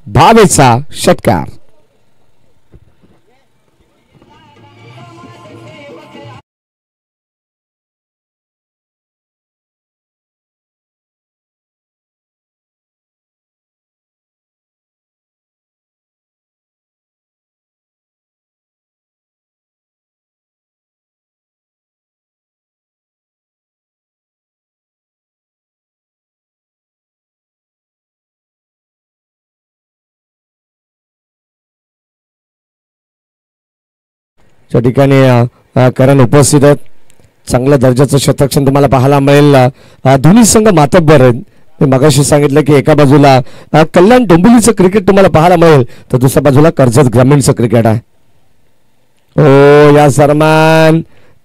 भावेचा षटकार. त्या ठिकाणी करण उपस्थित आहेत. चांगल्या दर्जाचं शतरक्षण तुम्हाला पाहायला मिळेल. दोन्ही संघ मातब्बर आहेत. मी मगाशी सांगितलं की एका बाजूला कल्याण डोंबिवलीचं क्रिकेट तुम्हाला पाहायला मिळेल तर दुसऱ्या बाजूला कर्जत ग्रामीणचं क्रिकेट आहे. ओ या सरमान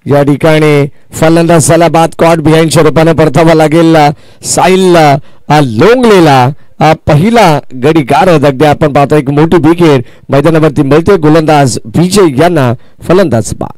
या ठिकाणी फलंदाज झाला बाद. कॉट बिहाइंडच्या रूपाने परतावा लागेल साहिल लोंगलेला. पहिला गडी गारद. अगदी आपण पाहतो एक मोठी विकेट मैदानावरती मिळते. गोलंदाज विजय यांना फलंदाज बाद.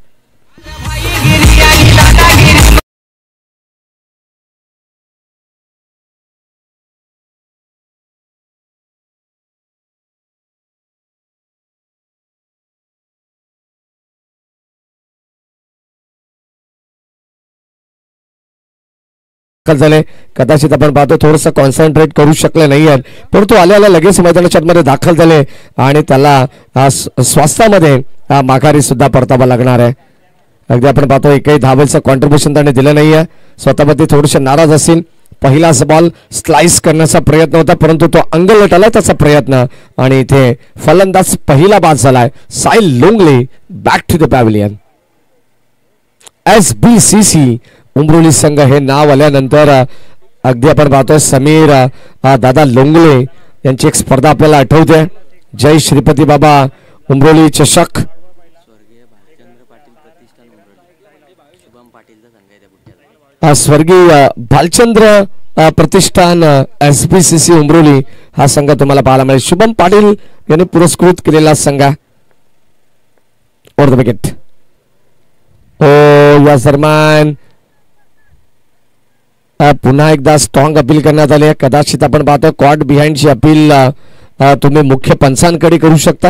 झाले कदाचित आपण पाहतो थोडंसं कॉन्सन्ट्रेट करू शकले नाही आहेत परंतु आल्याला लगेच मैदानाच्या आतमध्ये दाखल झाले आणि त्याला स्वास्थ्यामध्ये माघारी सुद्धा परतावा लागणार आहे. अगदी आपण पाहतो एकही धावेचं कॉन्ट्रीब्युशन त्याने दिलं नाही आहे. स्वतःवरती थोडेसे नाराज असतील. पहिलाच बॉल स्लाइस करण्याचा प्रयत्न होता परंतु तो अंगलट आला त्याचा प्रयत्न आणि इथे फलंदाज पहिला बाद झालाय. Sahil Longle back to the pavilion. SBCC Umroli संघ हे नाव आल्यानंतर अगदी आपण पाहतोय समीर दादा लोंगले यांची एक स्पर्धा आपल्याला आठवते. जय श्रीपती बाबा उमरोली चषक. स्वर्गीय भालचंद्र प्रतिष्ठान SBCC उमरोली हा संघ तुम्हाला पाहायला मिळेल. शुभम पाटील यांनी पुरस्कृत केलेला संघ. Over the wicket. ओ या सरमान पुन्हा एकदा स्ट्रॉंग अपील करण्यात आली आहे. कदाचित आपण पाहतो कॉट बिहाइंडची अपील तुम्ही मुख्य पंचांकडे करू शकता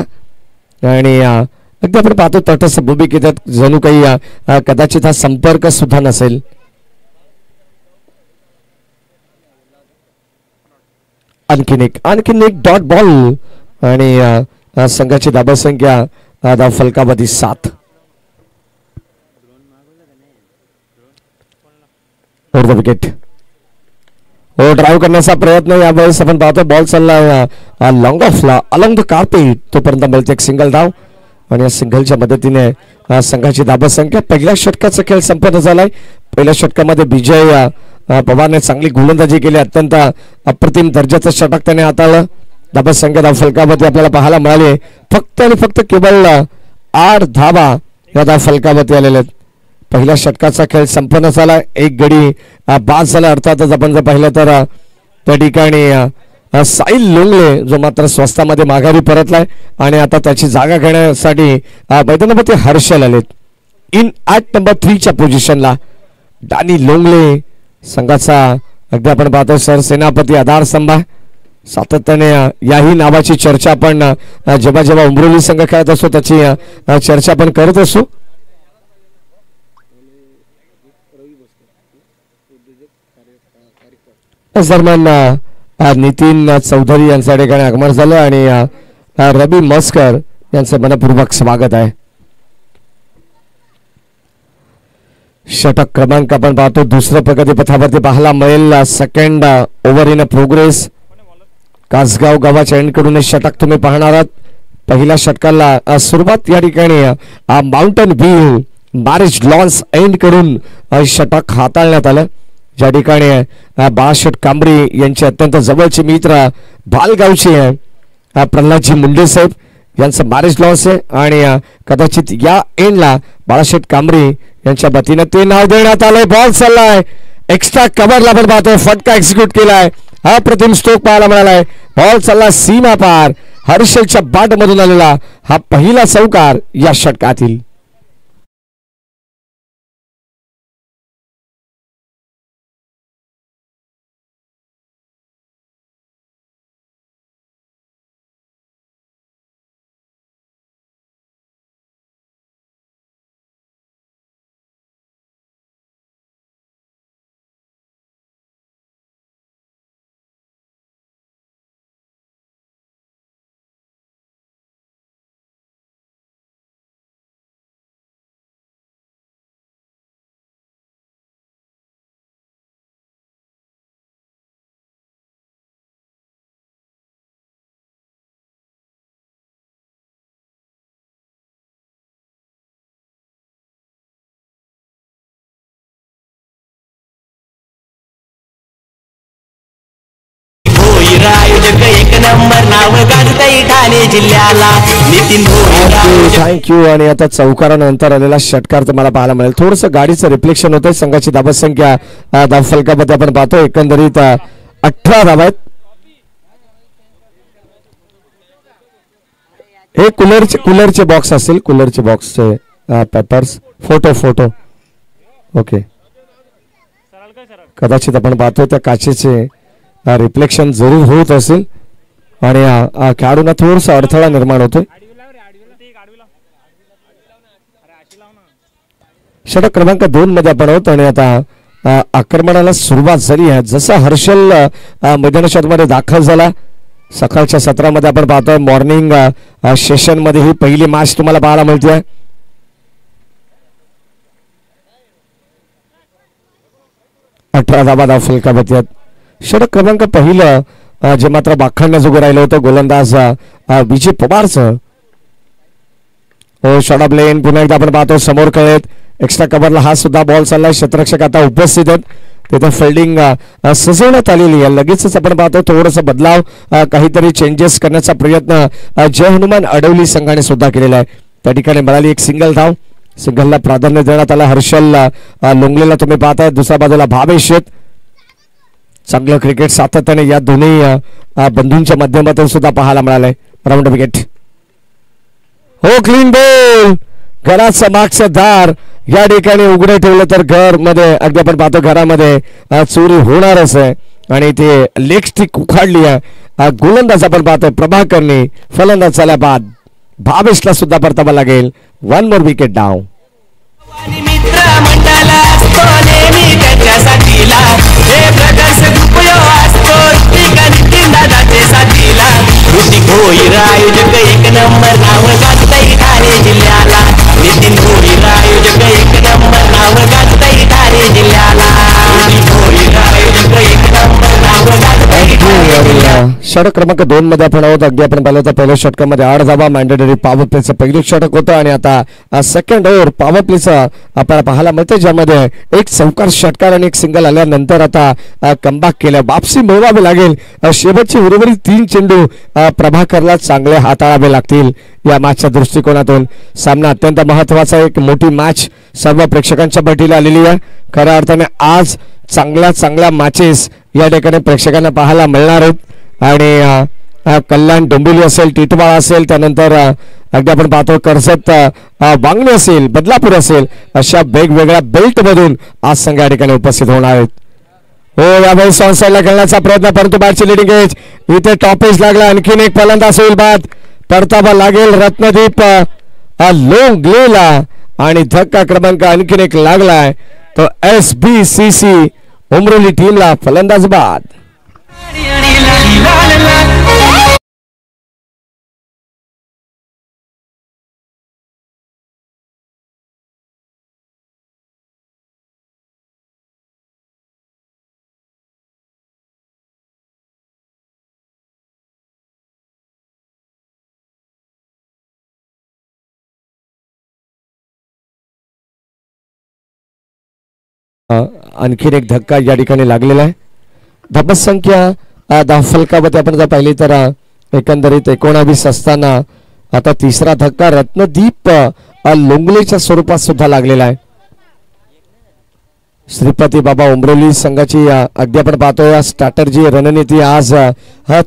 आणि अगदी आपण पाहतो तटस्थ भूमिकेत जणू काही कदाचित हा संपर्क सुद्धा नसेल. आणखीन एक डॉट बॉल आणि संघाची धावसंख्या धाव फलकावधी 7. Over the wicket. हो ड्राईव्ह करण्याचा प्रयत्न यावेळेस आपण पाहतो. बॉल चालला लॉंग ऑफला अलॉंग द कार्पेट. तोपर्यंत मिळते एक सिंगल धाव आणि या सिंगलच्या मदतीने संघाची धावसंख्या. पहिल्या षटकाचा खेळ संपन्न झालाय. पहिल्या षटकामध्ये विजय पवारने चांगली गोलंदाजी केली. अत्यंत अप्रतिम दर्जाचं षटक त्याने हाताळलं. धावसंख्या धाव फलकावरती आपल्याला पाहायला मिळाली. फक्त आणि फक्त केवळ 8 धावा या धाव फलकावरती आलेल्या आहेत. पहिल्या षटकाचा खेळ संपन्न झाला. एक गडी बाद झाला. अर्थातच आपण जर पाहिलं तर त्या ठिकाणी साहिल लोंगले जो मात्र स्वस्तामध्ये माघारी परतलाय आणि आता त्याची जागा घेण्यासाठी मैदानावरती हर्षल आलेत. इन ॲट नंबर 3च्या पोझिशनला डॅनी लोंगले संघाचा अगदी आपण पाहतो सरसेनापती आधारस्तंभ. सातत्याने याही नावाची चर्चा आपण जेव्हा जेव्हा उमरोली संघ खेळत असतो त्याची चर्चा आपण करत असतो. दरम्यान नितीन चौधरी यांच्या ठिकाणी आगमन झालं आणि रवी मस्कर यांचं मनपूर्वक स्वागत आहे. षटक क्रमांक आपण पाहतो दुसरं प्रगतीपथावरती पाहायला मिळेल. Second over in progress. Kasgaon गावाच्या एंडकडून षटक तुम्ही पाहणार आहात. पहिल्या षटकाला सुरुवात या ठिकाणी माउंटन व्ह्यू मॅरेज लॉन्स एंडकडून षटक हाताळण्यात आलं. ज्या ठिकाणी बाळाशेठ कांबरी यांचे अत्यंत जवळचे मित्र भालगावचे प्रल्हादजी मुंडे साहेब यांचं मॅरेज लॉन्स आहे आणि कदाचित या एंडला बाळाशेठ कांबरी यांच्या वतीनं ते नाव देण्यात आलंय. बॉल चाललाय एक्स्ट्रा कव्हरला पण पाहतोय. फटका एक्झिक्यूट केलाय. अप्रतिम स्ट्रोक पाहायला मिळालाय. बॉल चालला सीमा पार. हर्षलच्या बाट मधून आलेला हा पहिला चौकार या षटकातील. भोईर आयोजक एक नंबर नाव गाजतय ठाणे जिल्ह्याला नितीन भोईर थँक्यू. आणि आता चौकारानंतर आलेला षटकार तुम्हाला पाहायला मिळेल. थोडंसं गाडीचं रिफ्लेक्शन होतंय. संघाची धावसंख्या धावफलकामध्ये आपण पाहतो एकंदरीत 18 धावा आहेत. हे कूलरचे बॉक्स असतील. कूलरचे बॉक्सचे पेपर्स फोटो ओके. कदाचित आपण पाहतो त्या काचेचे रिफ्लेक्शन जरूर होत असेल आणि खेळाडूंना थोडासा अडथळा निर्माण होतोय. षटक क्रमांक 2 मध्ये आपण आहोत आणि आता आक्रमणाला सुरुवात झाली आहे. जसा हर्षल मैदानाच्या मध्ये दाखल झाला सकाळच्या सत्रामध्ये आपण पाहतोय मॉर्निंग सेशन मध्ये ही पहिली मॅच तुम्हाला पाहायला मिळते. धावा फलकावती आहेत. षटक क्रमांक पहिलं जे मात्र बाखाण्याजोगं राहिलं होतं गोलंदाज विजय पवारचं. शॉर्ट लेन पुन्हा एकदा आपण पाहतो समोर कळत एक्स्ट्रा कव्हरला हा सुद्धा बॉल चाललाय. क्षेत्ररक्षक आता उपस्थित आहेत. तिथे फिल्डिंग सजवण्यात आलेली आहे. लगेचच आपण पाहतो थोडासा बदलाव काहीतरी चेंजेस करण्याचा प्रयत्न जय हनुमान अडवली संघाने सुद्धा केलेला आहे. त्या ठिकाणी मिळाली एक सिंगल धाव. सिंगलला प्राधान्य देण्यात आलं. हर्षल लोंगलेला तुम्ही पाहताय. दुसऱ्या बाजूला भावेश आहेत. चांगलं क्रिकेट सातत्याने या दोन्ही बंधूंच्या माध्यमातून सुद्धा पाहायला मिळालंय. राऊंड विकेट हो क्लीन बॉल. घराचं मागचं दार या ठिकाणी उघडे ठेवलं तर घर मध्ये अगदी आपण पाहतो घरामध्ये चोरी होणारच आहे आणि ते लेग स्टिक उखाडली आहे. गोलंदाज आपण पाहतोय प्रभाकरने. फलंदाज झाल्या बाद भावेशला सुद्धा परतावा लागेल. 1 मोर विकेट डाव. मित्र मंडळ असतो नेहमी त्याच्यासाठीला हे प्रदर्शक उपयोग असतो नितीन दादाचे साथीला. ऋतिक भोईर आयोजक एक नंबर नाव गाजतय ठाणे जिल्ह्याला नितीन भोईर आयोजक एक नंबर नाव गाजतय ठाणे जिल्ह्याला ऋतिक भोईर आयोजक एक नंबर नाव गाजतय ठाणे जिल्ह्याला. षटक क्रमांक 2 मध्ये आपण आहोत. अगदी आपण पाहिलं तर पहिल्या षटकामध्ये 8 धावा मॅन्डेटरी पॉवर प्लेचं पहिलं षटक होतं आणि आता सेकंड ओव्हर पॉवर प्लेचं आपल्याला पाहायला मिळतं ज्यामध्ये एक चौकार षटकार आणि एक सिंगल आल्यानंतर आता कमबॅक केलं. वापसी मिळवावी लागेल. शेवटची उर्वरित 3 चेंडू प्रभाकरला चांगले हाताळावे लागतील. या मॅचच्या दृष्टिकोनातून सामना अत्यंत महत्वाचा. एक मोठी मॅच सर्व प्रेक्षकांच्या भेटीला आलेली आहे. खऱ्या अर्थाने आज चांगल्या मॅचेस या ठिकाणी प्रेक्षकांना पाहायला मिळणार आहेत आणि कल्याण डोंबिवली असेल टिटवाळा असेल त्यानंतर अगदी आपण पाहतो कर्जत वांगणी असेल बदलापूर असेल अशा वेगवेगळ्या बेल्ट मधून आज संघ या ठिकाणी उपस्थित होणार आहेत. हो यावेळी सॉन्साईडला खेळण्याचा प्रयत्न परंतु बॅटची लिडिंग एज इथे टॉपेज लागला. आणखीन एक फलंदाज होईल बाद. परतावा लागेल रत्नदीप लोंगलेला आणि धक्का क्रमांक आणखीन एक लागलाय तो SBCC उमरोली टीमला. फलंदाज बाद. आणखीन एक धक्का या ठिकाणी लागलेला आहे. धावसंख्या धावफलकामध्ये आपण जर पाहिली तर एकंदरीत 19 असताना आता तिसरा धक्का रत्नदीप लोंगलेच्या स्वरूपात सुद्धा लागलेला आहे. श्रीपती बाबा उमरोली संघाची अगदी आपण पाहतोय स्ट्रॅटर्जी रणनीती आज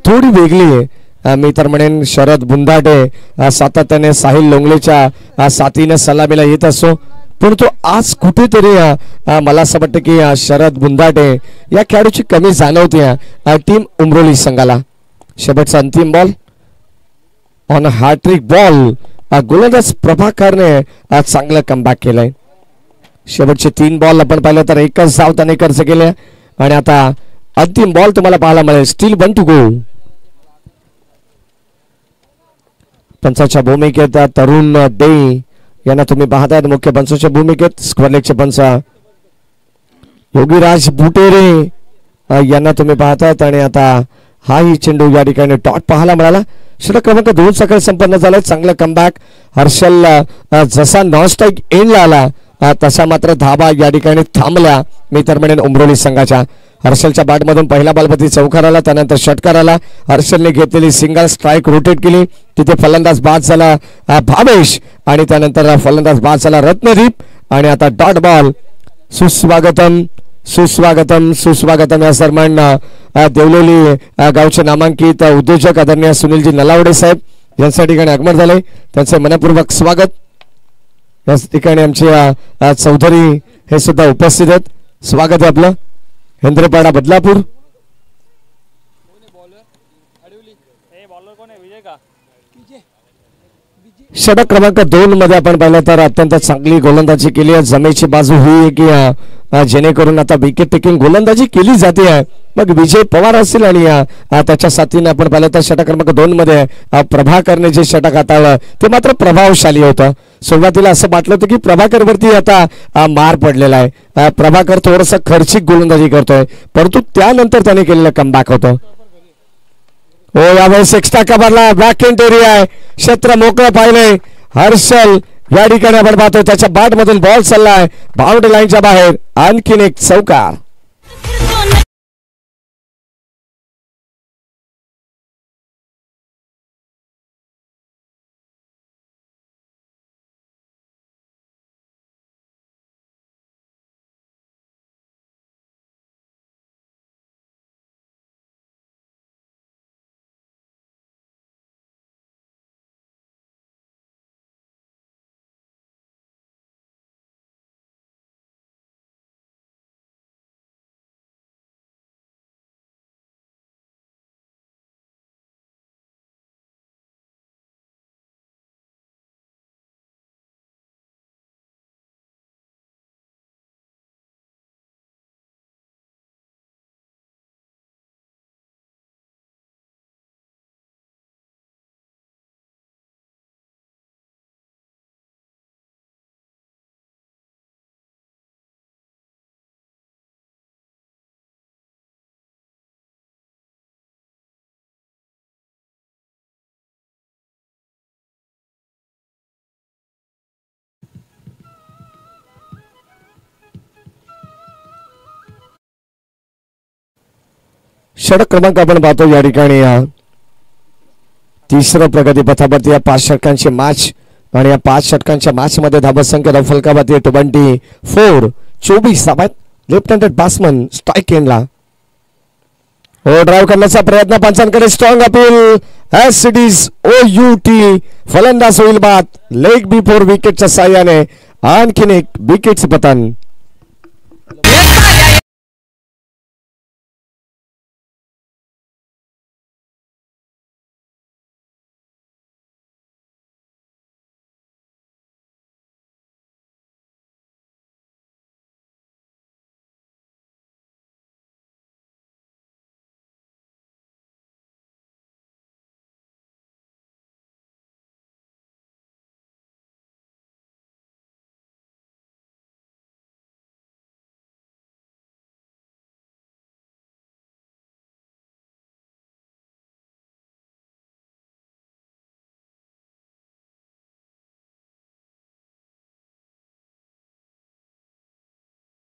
थोडी वेगळी आहे. मी तर म्हणेन शरद बुंदाटे सातत्याने साहिल लोंगलेच्या साथीने सलामीला येत असो परंतु आज कुठेतरी मला असं वाटतं की शरद बुंदाटे या खेळाडूची कमी जाणवते टीम उमरोली संघाला. शेवटचा अंतिम बॉल ऑन हॅट्रिक बॉल गोलंदाज प्रभाकरने चांगलं कमबॅक केलंय. शेवटचे 3 बॉल आपण पाहिलं तर एकच धाव त्याने खर्च केले आणि आता अंतिम बॉल तुम्हाला पाहायला मिळेल. Steel 1 to go. पंचाच्या भूमिकेत तरुण डे यांना तुम्ही पाहताय. मुख्य पंचाच्या भूमिकेत स्क्वेअर लेगचे पंच योगीराज बुटेरे यांना तुम्ही पाहतायत आणि आता हा ही चेंडू या ठिकाणी डॉट पाहायला मिळाला. षटक क्रमांक 2 सकाळ संपन्न झालाय. चांगलं कमबॅक. हर्षल जसा नॉन स्ट्राईक एंडला आला तसा मात्र धाबा या ठिकाणी थांबल्या. मी तर म्हणेन उमरोली संघाच्या. हर्षलच्या बॅटमधून पहिला बॉलवरती चौकार आला, त्यानंतर षटकार आला. हर्षलने घेतलेली सिंगल स्ट्राईक रोटेट केली. तिथे फलंदाज बाद झाला भावेश आणि त्यानंतर फलंदाज बाद झाला रत्नदीप. आणि आता डॉट बॉल. सुस्वागतम सुस्वागतम सुस्वागतम या सर्वांना देवलोली गावचे नामांकित उद्योजक आदरणीय सुनीलजी नलावडे साहेब यांच्या ठिकाणी आगमन झाले. त्यांचे मनपूर्वक स्वागत. या ठिकाणी आमचे चौधरी हे सुद्धा उपस्थित आहेत. स्वागत आहे आपलं. हेंद्रपाडा बदलापूर. षटक क्रमांक 2 मध्ये आपण पाहिलं तर अत्यंत चांगली गोलंदाजी केली आहे. जमेची बाजू ही आहे की जेणेकरून आता विकेट टेकिंग गोलंदाजी केली जाते आहे. मग विजय पवार असतील आणि त्याच्या साथीने आपण पाहिलं तर षटक क्रमांक 2 मध्ये प्रभाकरने जे षटक हाताळलं ते मात्र प्रभावशाली होतं. सुरुवातीला असं वाटलं होतं की प्रभाकर वरती आता मार पडलेला आहे. प्रभाकर थोडस खर्चिक गोलंदाजी करतोय, परंतु त्यानंतर त्याने केलेलं कमबॅक होतं. हो, यावेळेस एक्स्ट्रा कव्हरला बॅक एरिया आहे. क्षेत्र मोकळं पाहिलंय. हर्षल या ठिकाणी आपण पाहतोय त्याच्या बॅट मधून बॉल चाललाय बाउंड्री लाईनच्या बाहेर. आणखीन एक चौकार. षटक क्रमांक आपण पाहतो या ठिकाणी तिसरं प्रगती पथावरती या 5 षटकांची मॅच. आणि या 5 षटकांच्या मॅच मध्ये धाबा संख्या फलकावरती 24. 24 धाबात. लेफ्ट हँडेड बॅट्समन स्ट्राईक एंडला. हो, ड्राईव्ह करण्याचा प्रयत्न. पंचांकडे strong appeal. As it is OUT. फलंदाज होईल बाद. लेग बिफोर विकेटच्या साह्याने आणखीन एक विकेटचं पतन.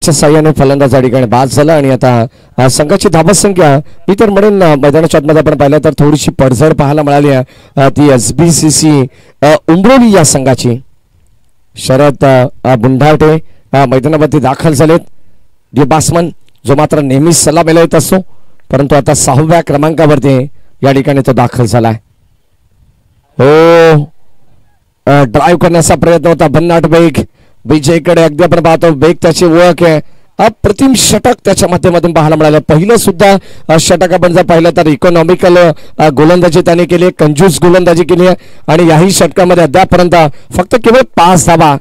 साह्याने फलंदाज या ठिकाणी बाद झाला. आणि आता संघाची धाबा संख्या इतर म्हणून मैदानाच्या आतमध्ये आपण पाहिलं तर थोडीशी पडझड पाहायला मिळाली आहे. ती SBCC उमरोली या संघाची. शरद बुंढाटे मैदानावरती दाखल झालेत. डी बॅट्समन जो मात्र नेहमीच सलामीला येत असतो, परंतु आता 6व्या क्रमांकावरती या ठिकाणी तो दाखल झालाय. हो, ड्राईव्ह करण्याचा प्रयत्न होता भन्नाट वेग. विजयकडे अगदी आपण पाहतो वेग त्याची ओळख आहे. अप्रतिम षटक त्याच्या माध्यमातून पाहायला मिळालं. पहिलं सुद्धा षटक आपण जर पाहिलं तर इकॉनॉमिकल गोलंदाजी त्याने केली, कंजूस गोलंदाजी केली आहे. आणि याही षटकामध्ये अद्यापर्यंत फक्त केवळ 5 धाबा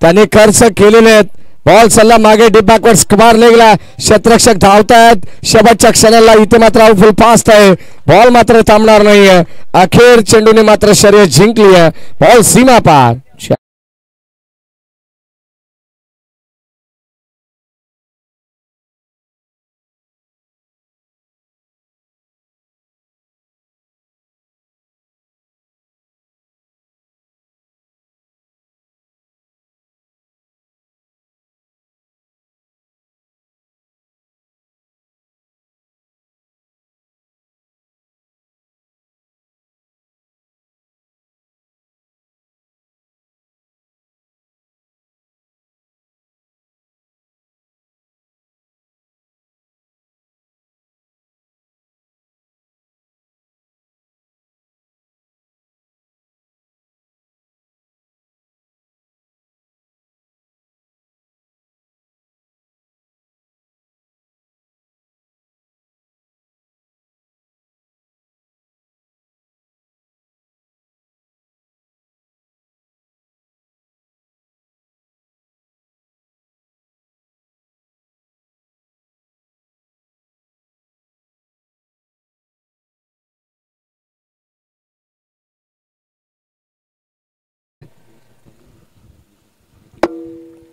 त्याने खर्च केलेले आहेत. बॉल चालला मागे डीप बॅकवर्ड स्क्वेअर लेगला. क्षेत्ररक्षक धावतायत. शेवटच्या क्षणाला इथे मात्र आउटफुल फास्ट आहे. बॉल मात्र थांबणार नाहीये. अखेर चेंडूने मात्र शर्यत जिंकली आहे. बॉल सीमा पार.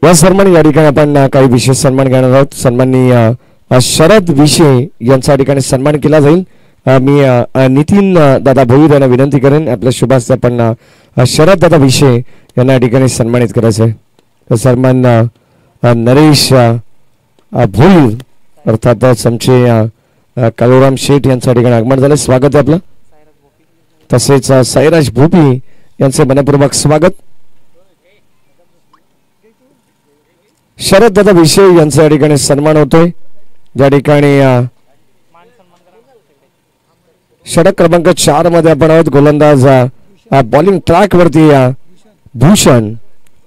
या सन्मान या ठिकाणी आपण काही विशेष सन्मान घेणार आहोत. सन्माननीय शरद विशे यांचा या ठिकाणी सन्मान केला जाईल. मी नितीन दादा भोईर यांना विनंती करेन आपल्या शुभास्ते आपण शरद दादा विशे यांना या ठिकाणी सन्मानित करायचं आहे. सन्मान नरेश भोईर अर्थातच आमचे काळूराम शेठ यांच्या ठिकाणी आगमन झालं. स्वागत आहे आपलं. तसेच साईराज भोपी यांचे मनपूर्वक स्वागत. शरद दादा विषय यांचा या ठिकाणी सन्मान होतोय. ज्या ठिकाणी षटक क्रमांक 4 मध्ये आपण आहोत. गोलंदाज बॉलिंग ट्रॅक वरती भूषण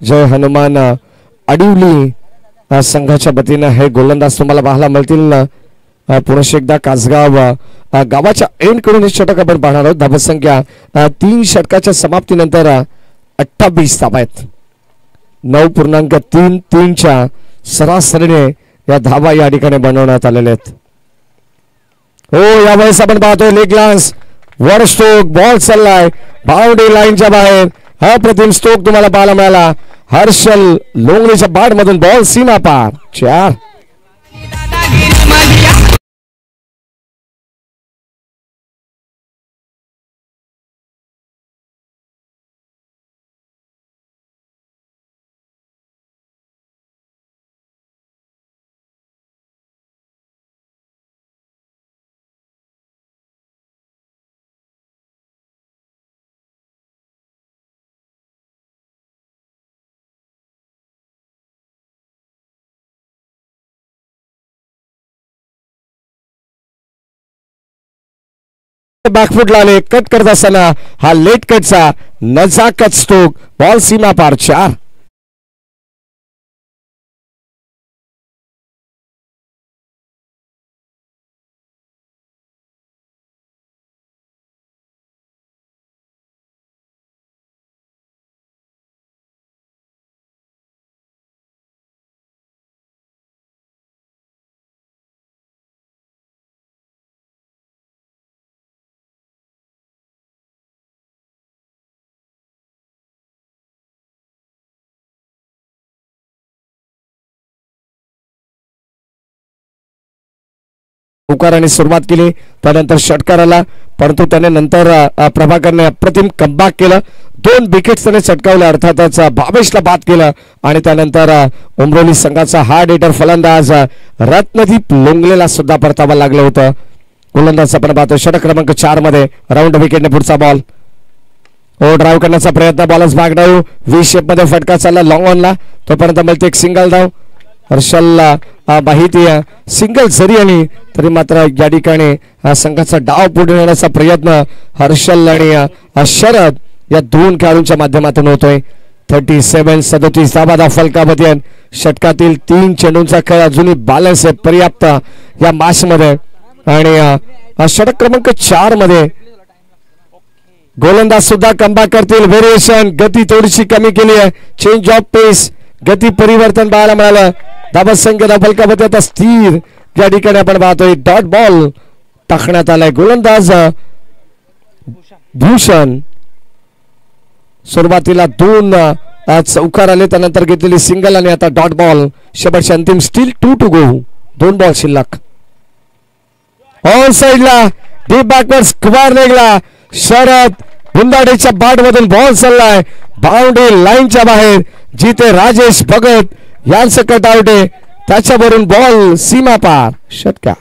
जय हनुमान आडिवली संघाच्या वतीनं हे गोलंदाज तुम्हाला पाहायला मिळतील. पुनश एकदा कासगाव गावाच्या एंड कडून हे षटक आपण पाहणार आहोत. धावसंख्या 3 षटकाच्या समाप्तीनंतर 28 धावा आहेत. 9.33च्या सरासरीने या धावा या ठिकाणी बनवण्यात आलेल्या आहेत. हो यावेळेस आपण पाहतोय लेग लान्स वर स्ट्रोक बॉल चाललाय बाउंड्री लाईनच्या बाहेर. अप्रतिम स्ट्रोक तुम्हाला पाहायला मिळाला. हर्षल लोंगणीच्या बॅट मधून बॉल सीमा पार 4. बॅकफुटला आले कट करत असताना हा लेट कटचा नजाकत स्ट्रोक बॉल सीमा पार 4. पुकाराने सुरुवात केली त्यानंतर षटकार आला परंतु त्याने नंतर प्रभाकरने अप्रतिम कमबॅक केलं. 2 विकेट्स त्याने चटकावल्या. अर्थातच भावेशला बाद केलं आणि त्यानंतर उमरोली संघाचा हार्ड हिटर फलंदाज रत्नदीप लोंगलेला सुद्धा परतावा लागलं होतं. गोलंदाज आपण पाहतो षटक क्रमांक 4 मध्ये राऊंड विकेटने पुढचा बॉल. ओ ड्राईव्ह करण्याचा प्रयत्न बॉलच भाग डाव व्ही शेप मध्ये फटका चालला लॉंग ऑनला. तोपर्यंत मिळते एक सिंगल धाव. हर्षलला माहिती सिंगल जरी आली तरी मात्र या ठिकाणी संघाचा डाव पुढे नेण्याचा प्रयत्न हर्षल आणि शरद या 2 खेळाडूंच्या माध्यमातून होतोय. 37-37 धावा फलकामध्ये. षटकातील 3 चेंडूंचा खेळ अजूनही बॅलन्स आहे पर्याप्त या मॅच मध्ये. आणि षटक क्रमांक 4 मध्ये गोलंदाज सुद्धा कमबॅक करतील. व्हेरिएशन गती थोडीशी कमी केली आहे. चेंज ऑफ पेस गती परिवर्तन पाहायला मिळालं. धावा संख्या फलकामध्ये आता स्थिर या ठिकाणी आपण पाहतोय. डॉट बॉल टाकण्यात आलाय. गोलंदाज भूषण सुरुवातीला 2 चौकार आले त्यानंतर घेतलेली सिंगल आणि आता डॉट बॉल. शेवटचे अंतिम स्टील 2 टू गो. 2 बॉल शिल्लक. ऑन साइडला डीप बॅकवर्ड स्क्वेअर निघाला. शरद बुंदाडेच्या बॅट मधून बॉल चाललाय बाउंड्री लाईनच्या बाहेर. जिथे राजेश भगत यांचं कट आउट आहे त्याच्यावरून बॉल सीमा पार षटकार.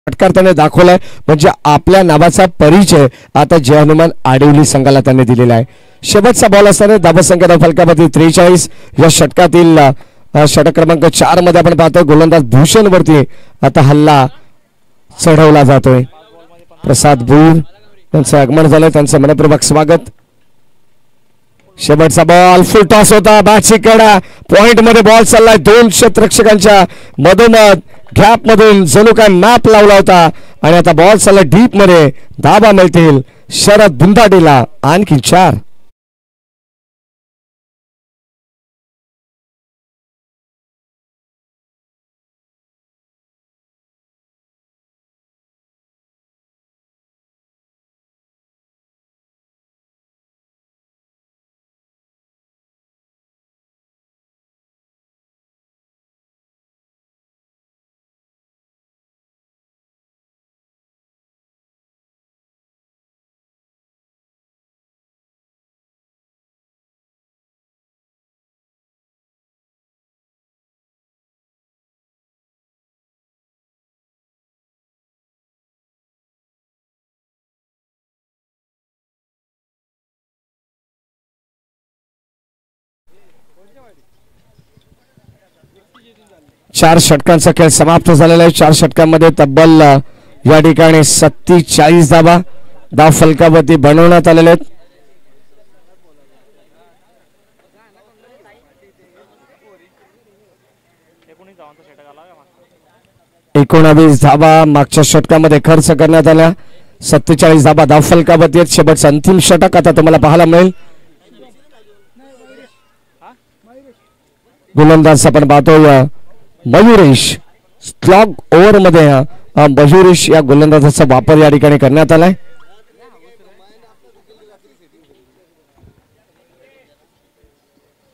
षटकार त्याने दाखवलाय म्हणजे आपल्या नावाचा परिचय आता जय हनुमान आडिवली संघाला त्याने दिलेला आहे. शेवटचा बॉल असताना धावसंख्या फलकामध्ये 43. या षटकातील षटक क्रमांक 4 मध्ये आपण पाहतोय गोलंदाज भूषण वरती आता हल्ला चढवला जातोय. प्रसाद भोईर यांचं आगमन झालंय त्यांचं मनपूर्वक स्वागत. शेवटचा बॉल फुल टॉस होता. बॅटची कडा पॉइंट मध्ये बॉल चाललाय. 2 क्षेत्ररक्षकांच्या मधोमध गॅप मधून जणू काय मॅप लावला होता आणि आता बॉल चाललाय डीप मध्ये. धाबा मिळतील शरद बुंदाडीला. आणखी 4. चार षटकांचा खेळ समाप्त झालेला आहे. 4 षटकांमध्ये तब्बल या ठिकाणी 47 धाव फलकावरती बनवण्यात आलेले आहेत. 19 धावा मागच्या षटकामध्ये खर्च करण्यात आल्या. 47 धाव फलकावरती आहेत. शेवटचं अंतिम षटक आता तुम्हाला पाहायला मिळेल. गोलंदाज आपण पाहतोय मयुरेश. स्लॉग ओव्हर मध्ये मयुरेश या गोलंदाजाचा वापर या ठिकाणी करण्यात आलाय.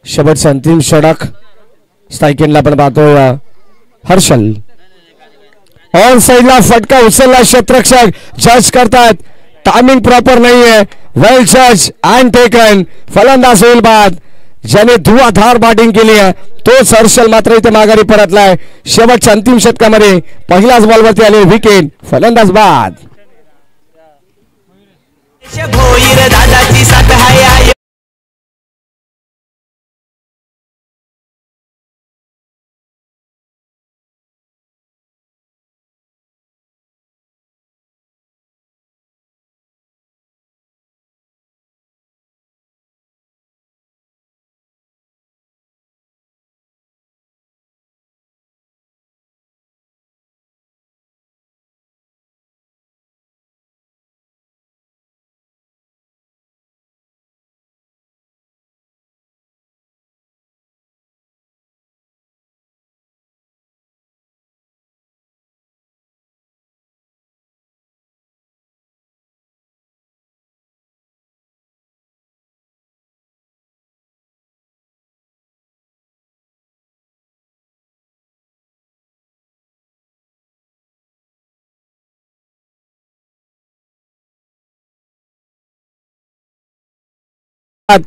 शेवटचं अंतिम षटक स्ट्राईकिंगला आपण पाहतोय हर्षल. ऑन साइडला फटका उचलला. क्षेत्ररक्षक जज करतात. टायमिंग प्रॉपर नाहीये. वेल जज अँड टेकन. फलंदाज होईल बाद. ज्याने धुवाधार बॅटिंग केली आहे तोच हर्षल मात्र इथे माघारी परतलाय. शेवटच्या अंतिम षटकामध्ये पहिल्याच बॉलवरती आले विकेट. फलंदाज बाद. भोईर दादाची साथ हाय.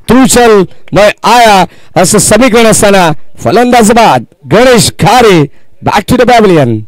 तू चल मैं आया असं समीकरण असताना फलंदाज बाद. गणेश खारे बॅक टू द पॅव्हलियन.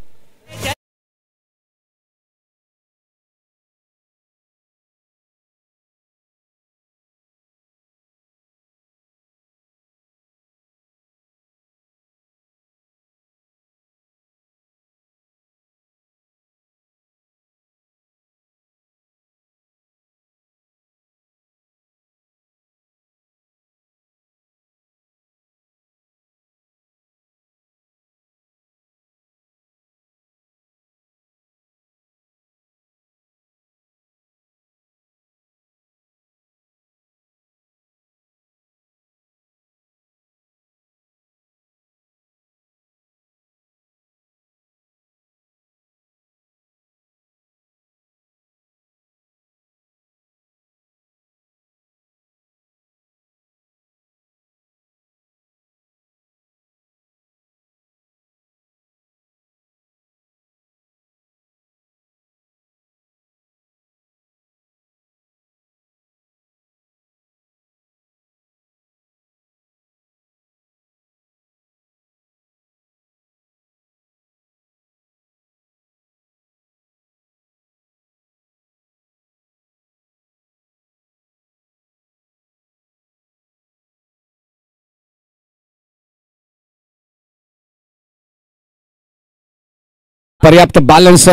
पर्याप्त बॅलन्स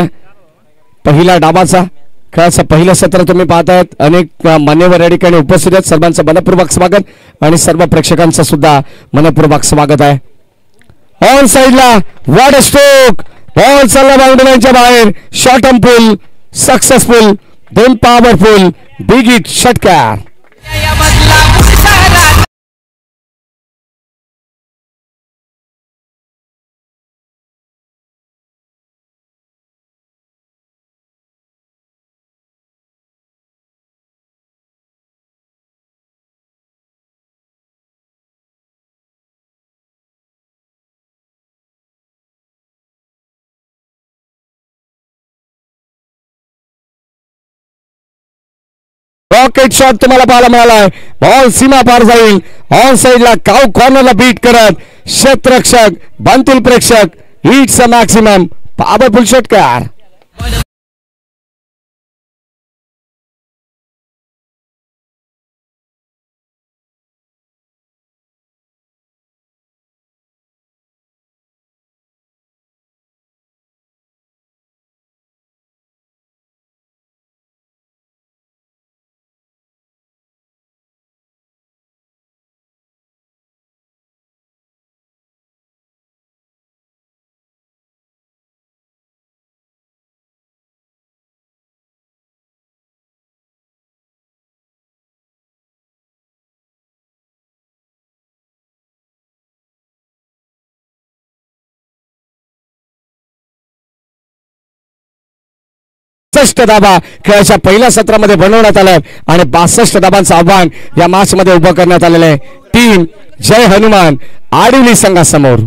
पहिल्या डावाचा खेळाचं पहिलं सत्र तुम्ही पाहतायत. अनेक मान्यवर या ठिकाणी उपस्थित आहेत. सर्वांचं मनपूर्वक स्वागत आणि सर्व प्रेक्षकांचं सुद्धा मनपूर्वक स्वागत आहे. ऑन साइडला वॉट स्ट्रोक, बॉल चालला बाउंड्री लाईनच्या बाहेर. शॉर्ट ऑन पुल सक्सेसफुल, दोन पॉवरफुल बिग हिट षटकार. रॉकेट शॉट तुम्हाला पाहायला मिळालाय. बॉल सीमा पार जाईल. ऑन साइडला काउ कॉर्नरला बीट करत क्षेत्ररक्षक बनतील प्रेक्षक. हिट्स अ मॅक्सिमम पॉवरफुल षटकार. धाबा खेळाच्या पहिल्या सत्रामध्ये बनवण्यात आलाय आणि 62 धाबांचं आव्हान या मॅच मध्ये उभं करण्यात आलेलं आहे. टीम जय हनुमान आडिवली संघासमोर.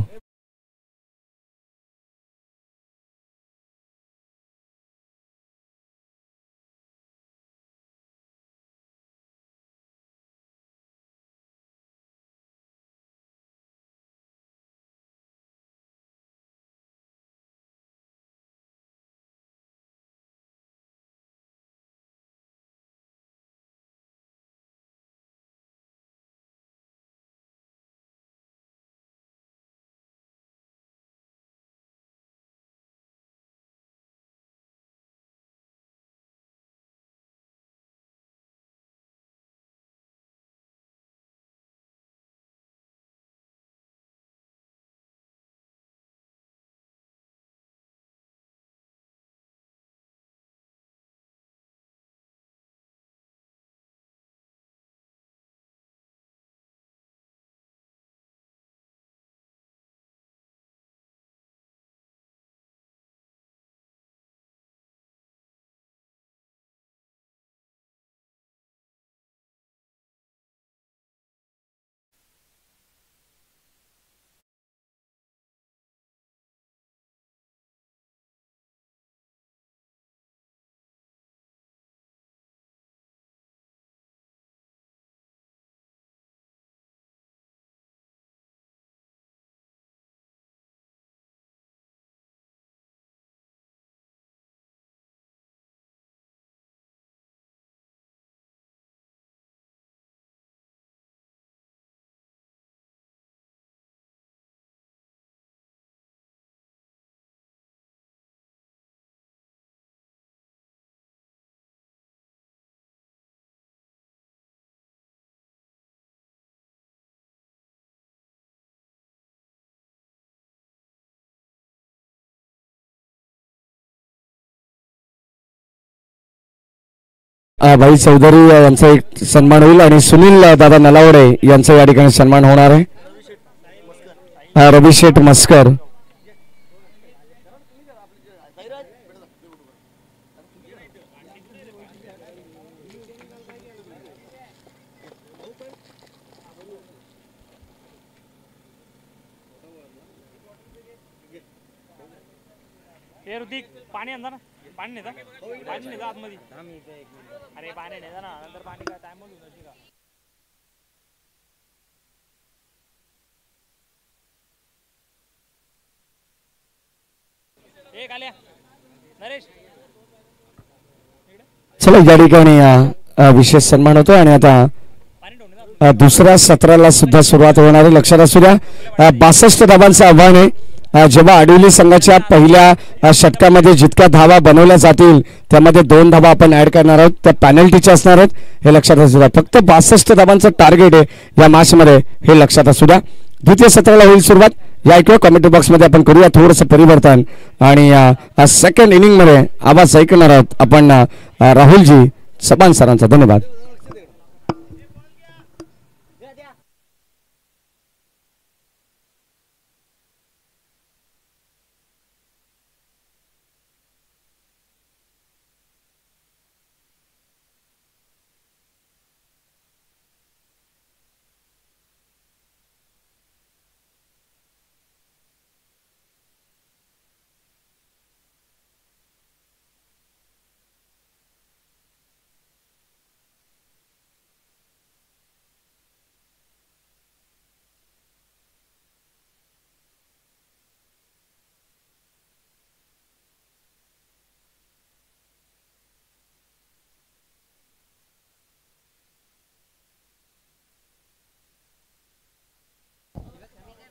भाई चौधरी यांचा एक सन्मान होईल आणि सुनील दादा नलावडे यांचा या ठिकाणी सन्मान होणार आहे. रवी शेठ मस्कर पाणी आणा ना. पाणी नेता पाणी नेता आतमध्ये. अरे पाणी नेता ना नंतर पाणी काय टाइम होईल का. ए काल्या नरेश चला या ठिकाणी विशेष सन्मान होतो आणि आता दुसऱ्या सत्राला सुद्धा सुरुवात होणार आहे. लक्षात असू द्या 62 धाबांचं आव्हान आहे जेव्हा आडिवली संघाच्या पहिल्या षटकामध्ये जितक्या धावा बनवल्या जातील त्यामध्ये 2 धावा आपण ऍड करणार आहोत, त्या पॅनल्टीच्या असणार आहेत, हे लक्षात असू द्या. फक्त 62 धावांचं टार्गेट आहे या मॅचमध्ये, हे लक्षात असू द्या. द्वितीय सत्राला होईल सुरुवात. या ऐकूया कमेंट बॉक्समध्ये आपण करूया थोडंसं परिवर्तन आणि सेकंड इनिंगमध्ये आवाज ऐकणार आहोत आपण राहुलजी सबान सरांचा. धन्यवाद.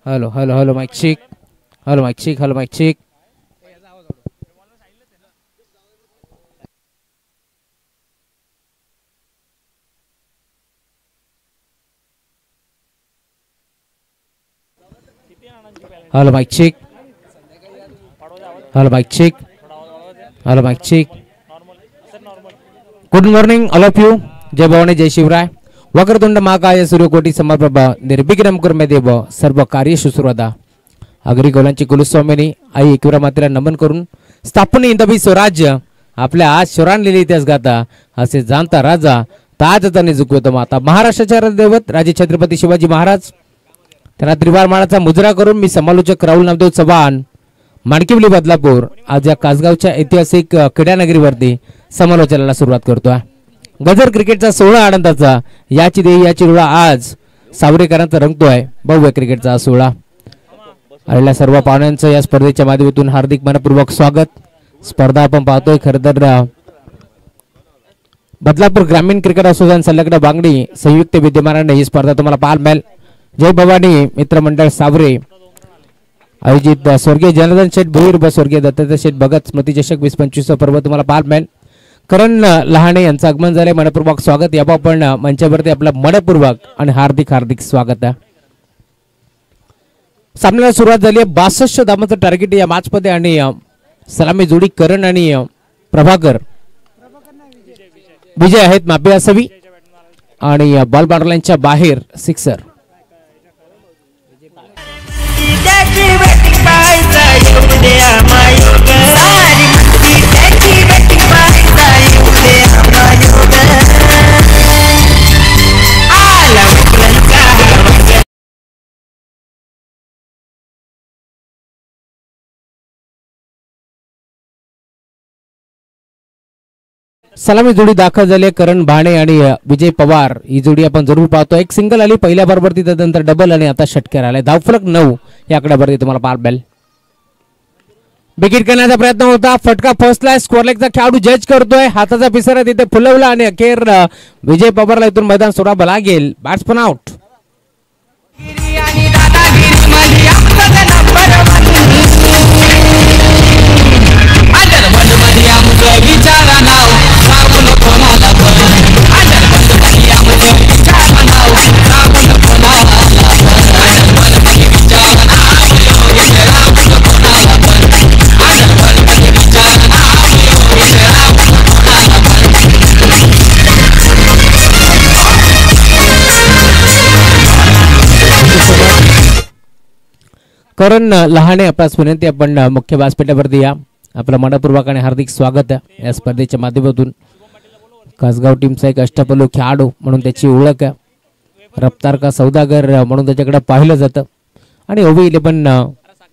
Hello hello hello mike check. Hello mike check. Hello mike check. Hello mike check. Hello mike check. Hello mike check. Good morning all of you. जय भवानी जय शिवराय. वक्रतुंड महाकाय सूर्यकोटी समप्रभ निर्विघ्नं कुरु देव सर्व कार्येषु सर्वदा. अग्रिकोलांची कुलस्वामिनी आई एकविरा मातेला नमन करून स्थापने इंदवी स्वराज्य आपल्या आज शोरांलेले इतिहास गाता असे जाणता राजा ताज तने झुकवतो माता महाराष्ट्राच्या दैवत राजे छत्रपती शिवाजी महाराज. त्यांना त्रिवार माळाचा मुजरा करून मी समालोचक राहुल नामदेव चव्हाण माणकिवली बदलापूर आज या कासगावच्या ऐतिहासिक क्रीडानगरीवरती समालोचनाला सुरुवात करतोय. गजर क्रिकेटचा 16 आनंदाचा याची देही याची डोळा आज सावरेकरांचा रंगतोय भव्य क्रिकेटचा 16. आलेल्या सर्व पाहुण्यांचं या स्पर्धेच्या माध्यमातून हार्दिक मनपूर्वक स्वागत. स्पर्धा आपण पाहतोय खरं तर बदलापूर ग्रामीण क्रिकेट असोसिएशन संलग्न बांगडी संयुक्त विद्यमानाने ही स्पर्धा तुम्हाला पाहायला मिळेल. जय भवानी मित्रमंडळ सावरे आयोजित स्वर्गीय जनार्दन शेठ भोईर व स्वर्गीय दत्तात्रय शेठ भगत स्मृती चषक 2025 पर्व तुम्हाला पाहायला मिळेल. करण लहाणे यांचं आगमन झाले. मनपूर्वक स्वागत. या आपण मंचावरती आपलं मनपूर्वक आणि हार्दिक हार्दिक स्वागत आहे. सामन्याला सुरुवात झाली आहे. 62 धावांचं टार्गेट या मॅच मध्ये आणि सलामी जोडी करण आणि प्रभाकर विजय आहेत मापे असावी आणि बॉल बाउंड्रीच्या बाहेर सिक्सर. सलामी जोडी दाखल झाली. करण भाणे आणि विजय पवार ही जोडी आपण जरूर पाहतो. एक सिंगल आली पहिल्या बरोबरती, त्यानंतर डबल आणि आता षटकार आले. धावफलक 9 या आकड्यावरती तुम्हाला पार बेल. विकेट करण्याचा प्रयत्न होता. फटका फसलाय. स्कोअर लेगचा खेळाडू जज करतोय. हाताचा पिसारा तिथे फुलवला आणि अखेर विजय पवारला इथून मैदान सोडावं लागेल. Batsman out. करण लहाने आपल्यास विनंती आपण मुख्य व्यासपीठावरती या. आपलं मनपूर्वक आणि हार्दिक स्वागत आहे. या स्पर्धेच्या माध्यमातून कासगाव टीमचा एक अष्टपैलू खेळाडू म्हणून त्याची ओळख आहे. रफ्तार का सौदागर म्हणून त्याच्याकडे पाहिलं जातं आणि ओव्ही 11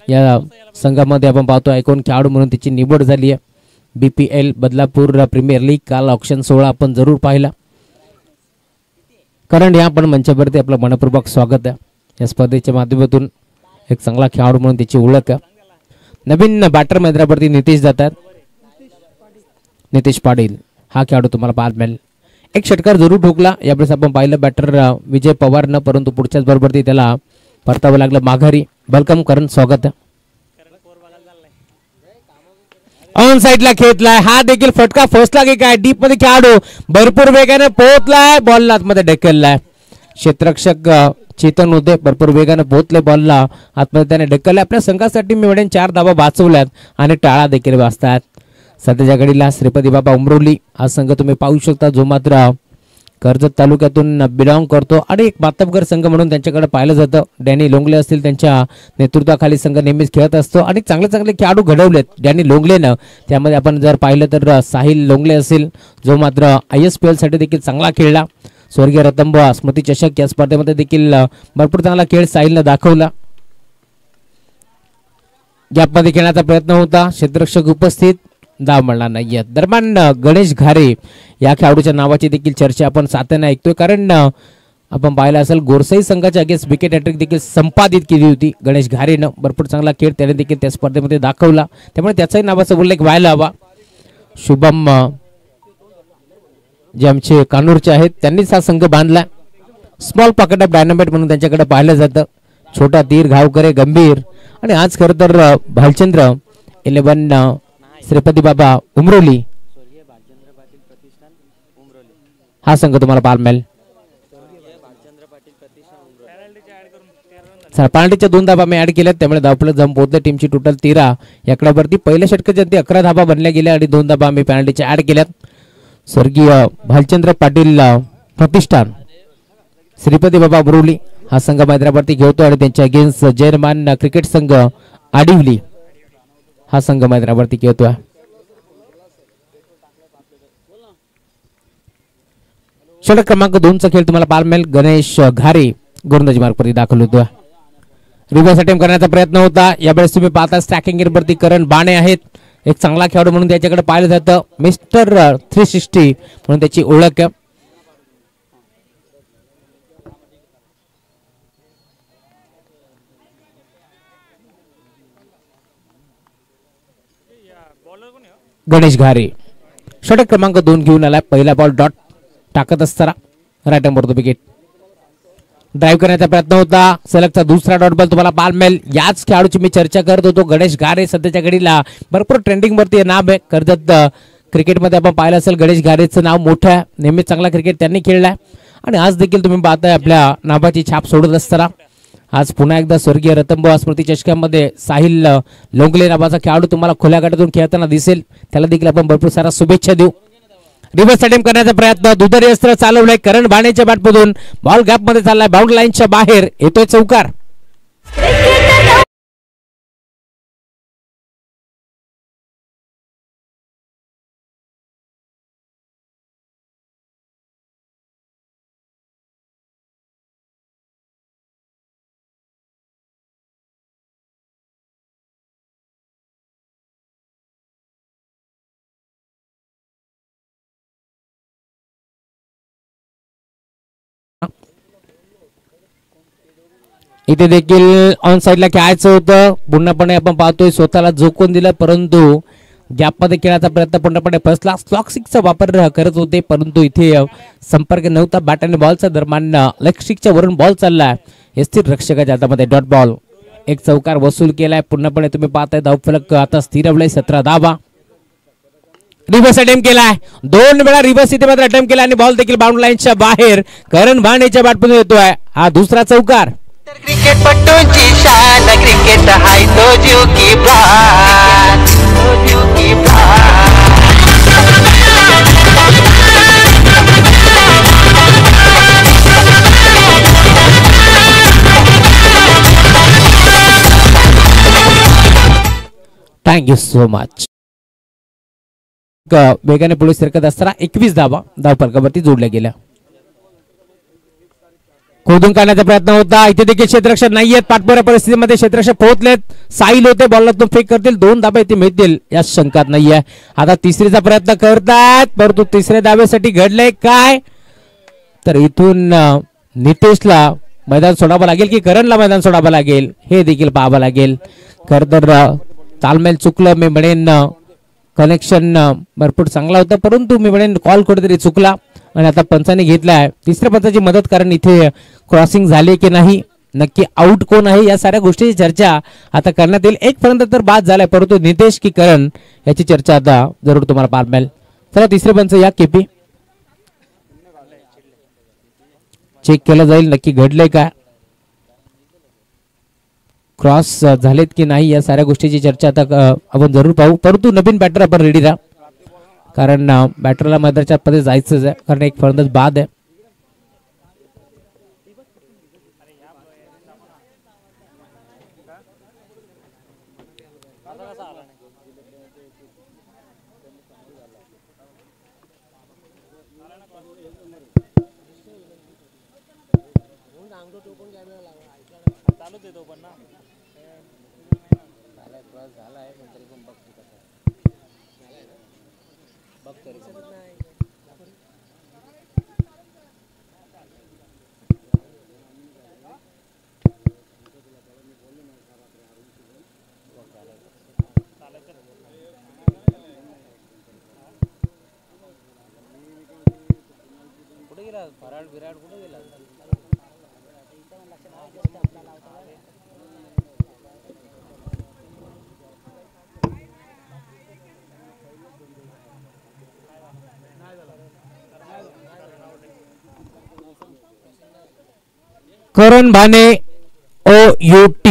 या संघामध्ये आपण पाहतो आयकॉन खेळाडू म्हणून त्याची निवड झाली आहे. BPL बदलापूर प्रीमियर लीग काल ऑक्शन 16 आपण जरूर पाहिला. कारण या आपण मंचावरती आपलं मनपूर्वक स्वागत आहे. या स्पर्धेच्या माध्यमातून एक चांगला खेळाडू म्हणून त्याची ओळख आहे. नवीन बॅटर मैदानावरती नितेश जातात. नितेश पाटील हा खेळाडू तुम्हाला पाहायला मिळेल. एक षटकार जरूर ठोकला यावेळेस आपण पाहिलं बॅटर विजय पवारनं, परंतु पुढच्याच बरोबरती त्याला परतावं लागलं माघारी. वेलकम करण, स्वागत आहे. ऑन साइडला खेचलाय, हा देखील फटका फसला की काय, डीप मध्ये खेळाडू भरपूर वेगाने पोहोचलाय, बॉल आतमध्ये ढकललाय. क्षेत्ररक्षक चेतन होते, भरपूर वेगाने पोहोचले, बॉलला आतमध्ये त्याने ढकलले. आपल्या संघासाठी मिळून 4 धावा वाचवल्यात आणि टाळा देखील वाचतात. सध्याच्या घडीला श्रीपती बाबा उमरोली हा संघ तुम्ही पाहू शकता, जो मात्र कर्जत तालुक्यातून बिलॉंग करतो आणि एक मातबगर संघ म्हणून त्यांच्याकडे पाहिलं जातं. डॅनी लोंगले असतील, त्यांच्या नेतृत्वाखाली संघ नेहमीच खेळत असतो आणि चांगले चांगले खेळाडू घडवलेत डॅनी लोंगलेनं. त्यामध्ये आपण जर पाहिलं तर साहिल लोंगले असेल, जो मात्र ISPL साठी देखील चांगला खेळला. स्वर्गीय रतनबुवा स्मृती चषक या स्पर्धेमध्ये देखील भरपूर चांगला खेळ साहिलनं दाखवला. गॅपमध्ये खेळण्याचा प्रयत्न होता, क्षेत्ररक्षक उपस्थित, धाव मिळणार नाहीये. दरम्यान गणेश घारे या खेळाडूच्या नावाची देखील चर्चा आपण सातत्याने ऐकतोय, कारण आपण पाहिलं असेल गोरसाई संघाच्या अगेन्स्ट विकेट हॅट्रिक देखील संपादित केली होती गणेश घारेनं. भरपूर चांगला खेळ त्याने देखील त्या स्पर्धेमध्ये दाखवला, त्यामुळे त्याचाही नावाचा उल्लेख व्हायला हवा. शुभम जे आमचे कानूरचे आहेत त्यांनीच हा संघ बांधला. स्मॉल पॉकेट ऑफ डायनामाइट म्हणून त्यांच्याकडे पाहिलं जातं. छोटा तीर, घावकरे, गंभीर आणि आज खरं तर भालचंद्र 11 श्रीपती बाबा उमरोली हा संघ तुम्हाला पाहायला मिळेल. पेनल्टीच्या 2 धाबा मी ऍड केल्यात, त्यामुळे धावफलक जाऊन पोहोचले. टीमची टोटल 13 याकड्यावरती. पहिल्या षटकाच्या 11 धाबा बनल्या गेल्या आणि 2 धाबा मी पेनल्टीच्या ऍड केल्यात. स्वर्गीय भालचंद्र पाटील प्रतिष्ठान श्रीपती बाबा उमरोली हा संघ मैदानावरती खेळतो आणि त्यांच्या अगेन्स्ट जयमान क्रिकेट संघ आडिवली हा संघ मैदानावरती खेळतोय. षटक क्रमांक 2चा खेळ तुम्हाला पाहायला मिळेल. गणेश घारे गोलंदाजी मार्गवरती दाखल होतोय. रिव्हर्स अटेम्प्ट करण्याचा प्रयत्न होता. यावेळेस तुम्ही पाहता स्टॅकिंग वरती करण बाणे आहेत, एक चांगला खेळाडू म्हणून त्याच्याकडे पाहिलं जातं. मिस्टर 360 म्हणून त्याची ओळख. गणेश घारे षटक क्रमांक 2 घेऊन आला. पहिला बॉल डॉट टाकत असताना राईट हँड विकेट. ड्राईव्ह करण्याचा प्रयत्न होता. सलगचा दुसरा डॉट बॉल तुम्हाला पाहायला मिळेल. याच खेळाडूची मी चर्चा करत होतो, गणेश घारे. सध्याच्या घडीला भरपूर ट्रेंडिंग वरती नाव आहे. कर्जत क्रिकेटमध्ये आपण पाहिलं असेल गणेश घारेचं नाव मोठं आहे. नेहमीच चांगला क्रिकेट त्यांनी खेळलाय आणि आज देखील तुम्ही पाहताय आपल्या नावाची छाप सोडत असताना आज पुन्हा एकदा स्वर्गीय रतनबुवा स्मृती चषकामध्ये साहिल लोंगले नावाचा खेळाडू तुम्हाला खुल्या गटातून खेळताना दिसेल. त्याला देखील आपण भरपूर सारा शुभेच्छा देऊ. रिव्हर्स अटेम्प्ट करण्याचा प्रयत्न, दुधारी अस्त्र चालवलंय करण बाणेच्या बॅटमधून. बॉल गॅप मध्ये चाललाय, बाउंड लाईनच्या बाहेर येतोय चौकार. इथे देखील ऑन साइडला खेळायचं होतं. पूर्णपणे आपण पाहतोय स्वतःला झोकून दिलं, परंतु गॅपमध्ये खेळायचा प्रयत्न पूर्णपणे फसला. स्लॉक सिक्सचा वापर करत होते, परंतु इथे संपर्क नव्हता. बॅट आणि बॉलचा दरम्यान लेग स्टिकच्या वरून बॉल चाललाय. स्थिर रक्षकाच्या हातामध्ये डॉट बॉल. एक चौकार वसूल केलाय. पूर्णपणे तुम्ही पाहताय धावफलक आता स्थिरवलाय. 17 धावा. रिव्हर्स अटेम्प्ट केलाय, 2 वेळा रिव्हर्स इथे मात्र अटेम्प्ट केला आणि बॉल देखील बाउंड लाईनच्या बाहेर करण बाणेच्या बॅटमधून येतोय. हा दुसरा चौकार. क्रिकेटपटूंची शान, क्रिकेट हाय तो जीव की प्राण, तो जीव की प्राण. Thank you so much. वेगाने पुढे सरकत असताना 21 धावा धावफलकावरती जोडल्या गेल्या. खोदून काढण्याचा प्रयत्न होता. इथे देखील क्षेत्ररक्षक नाहीयेत. पाठपोऱ्या परिस्थितीमध्ये क्षेत्ररक्षक पोहोचलेत. साईल होते, बॉलला तो फेक करतील. 2 धाबा इथे मिळतील या शंकात नाहीये. आता तिसरीचा प्रयत्न करतात, परंतु तिसऱ्या धाब्यासाठी घडलंय काय, तर इथून नितेशला मैदान सोडावं लागेल की करणला मैदान सोडावं लागेल हे देखील पाहावं लागेल. खरं तर तालमेल चुकलं मी म्हणेन. कनेक्शन भरपूर चांगला होता, परंतु मी म्हणेन कॉल कुठेतरी चुकला आणि आता पंचाने घेतलाय तिसऱ्या पंचाची मदत, कारण इथे क्रॉसिंग झाली की नाही नक्की आउट कोण आहे या साऱ्या गोष्टीची चर्चा आता करण्यात येईल. एक पर्यंत तर बाद झालाय, परंतु नितेश की करण याची चर्चा आता जरूर तुम्हाला पाहायला मिळेल. चला तिसरे पंच या केपी चेक केलं जाईल नक्की घडलंय का, क्रॉस झालेत की नाही या साऱ्या गोष्टीची चर्चा आता आपण जरूर पाहू. परंतु नवीन बॅटर आपण रेडी राहा, कारण बॅटरला मैदानाच्या मध्ये जायचंच आहे, कारण एक फलंदाज बाद आहे. चालूच येतो पण ना कुठे गेला फराड विराट कुठे गेला. करण भाने OUT.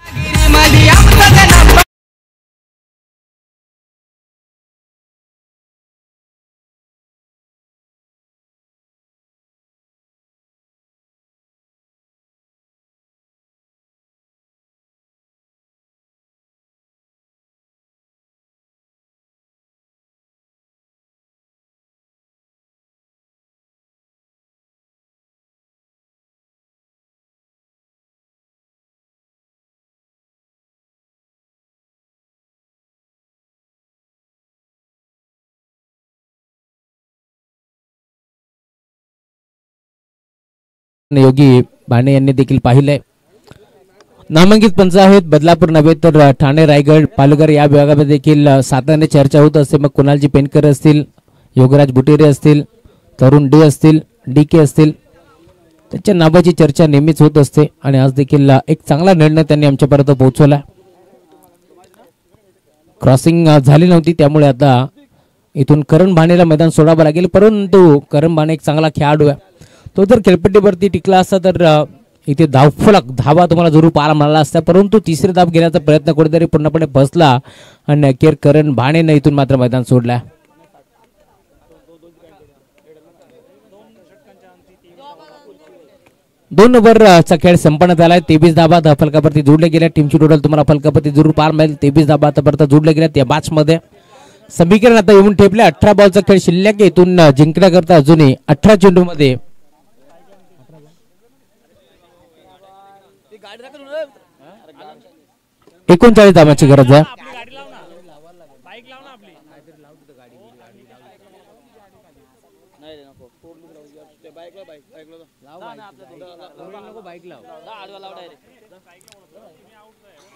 गिरीमध्ये आमचं नाव योगी भाणे यांनी देखील पाहिलंय. नामांकित पंच आहेत बदलापूर नव्हे तर ठाणे रायगड पालघर या विभागामध्ये देखील सातत्याने चर्चा होत असते. मग कुणालजी पेनकर असतील, योगराज बुटेरे असतील, तरुण डे असतील, DK असतील, त्यांच्या नावाची चर्चा नेहमीच होत असते आणि आज देखील एक चांगला निर्णय त्यांनी आमच्यापर्यंत पोहोचवला. क्रॉसिंग झाली नव्हती, त्यामुळे आता इथून करण भाणेला मैदान सोडावं लागेल. परंतु करण भाणे एक चांगला खेळाडू आहे, तो जर खेळपट्टीवरती टिकला असता तर इथे धावफलक धावा तुम्हाला जरूर पाहायला मिळाला असता. परंतु तिसरे धाव घेण्याचा प्रयत्न कुठेतरी पूर्णपणे फसला आणि अखेर करण भाणेने इथून मात्र मैदान सोडला. 2 ओव्हरचा खेळ संपन्न झालाय. 23 धाबा फलकावरती जोडले गेल्या. टीमची टोटल तुम्हाला फलकावरती जरूर पाहायला मिळेल. 23 धाबा आतापर्यंत जोडले गेल्या या मॅच मध्ये. समीकरण आता येऊन ठेपले. 18 बॉलचा खेळ शिल्लक, इथून जिंकण्याकरता अजूनही 18 चेंडू मध्ये 39 धावांची गरज आहे. गाडी लाव ना, बाईक लाव ना आपली.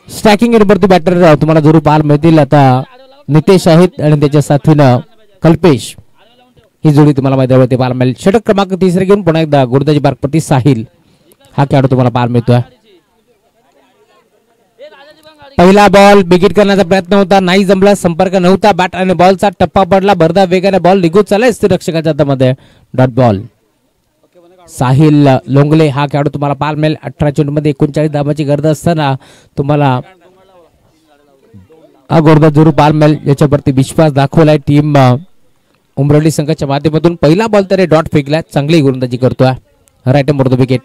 स्ट्रायकिंग एरियावरती बॅटर तुम्हाला जरूर पाहायला मिळतील. आता नितेश आहेत आणि त्याच्या साथीनं कल्पेश, ही जोडी तुम्हाला मैदानावरती पाहायला मिळेल. षटक क्रमांक 3 घेऊन पुन्हा एकदा गुरुदाजी बारपती साहिल हा खेळाडू तुम्हाला पाहायला मिळतोय. पहिला बॉल बिगिट करण्याचा प्रयत्न होता, नाही जमला, संपर्क नव्हता. बॅट आणि बॉलचा टप्पा पडला, भरदा वेगाने बॉल निघून चालला रक्षकाच्या हातामध्ये. Dot ball. साहिल लोंगले हा खेळाडू तुम्हाला पाहायला मिळेल. 18 चेंडू मध्ये 39 धावांची गरज असताना तुम्हाला हा गोरदा जरूर पाहायला मिळेल. याच्यावरती विश्वास दाखवलाय टीम उमरवली संघाच्या माध्यमातून. पहिला बॉल तरी डॉट फेकलाय, चांगली गोलंदाजी करतोय. Right more the wicket.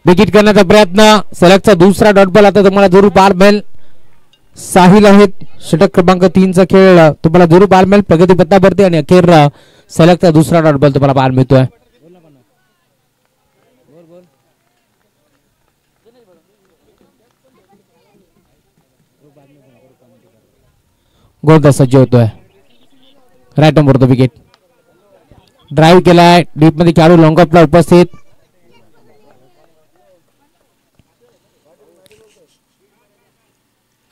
Wicket करण्याचा प्रयत्न, सलगचा दुसरा डॉट बॉल आता तुम्हाला जरूर पाहायला मिळेल. साहिल आहेत. षटक क्रमांक 3 चा खेळ तुम्हाला जरूर पाहायला मिळेल प्रगती पत्तावरती आणि अखेर सलगचा दुसरा डॉट बॉल तुम्हाला पाहायला मिळतोय. गोलंदाज सज्ज होतोय. Right number the wicket. Drive केलाय डीप मध्ये खेळाडू लॉंग ऑफला उपस्थित.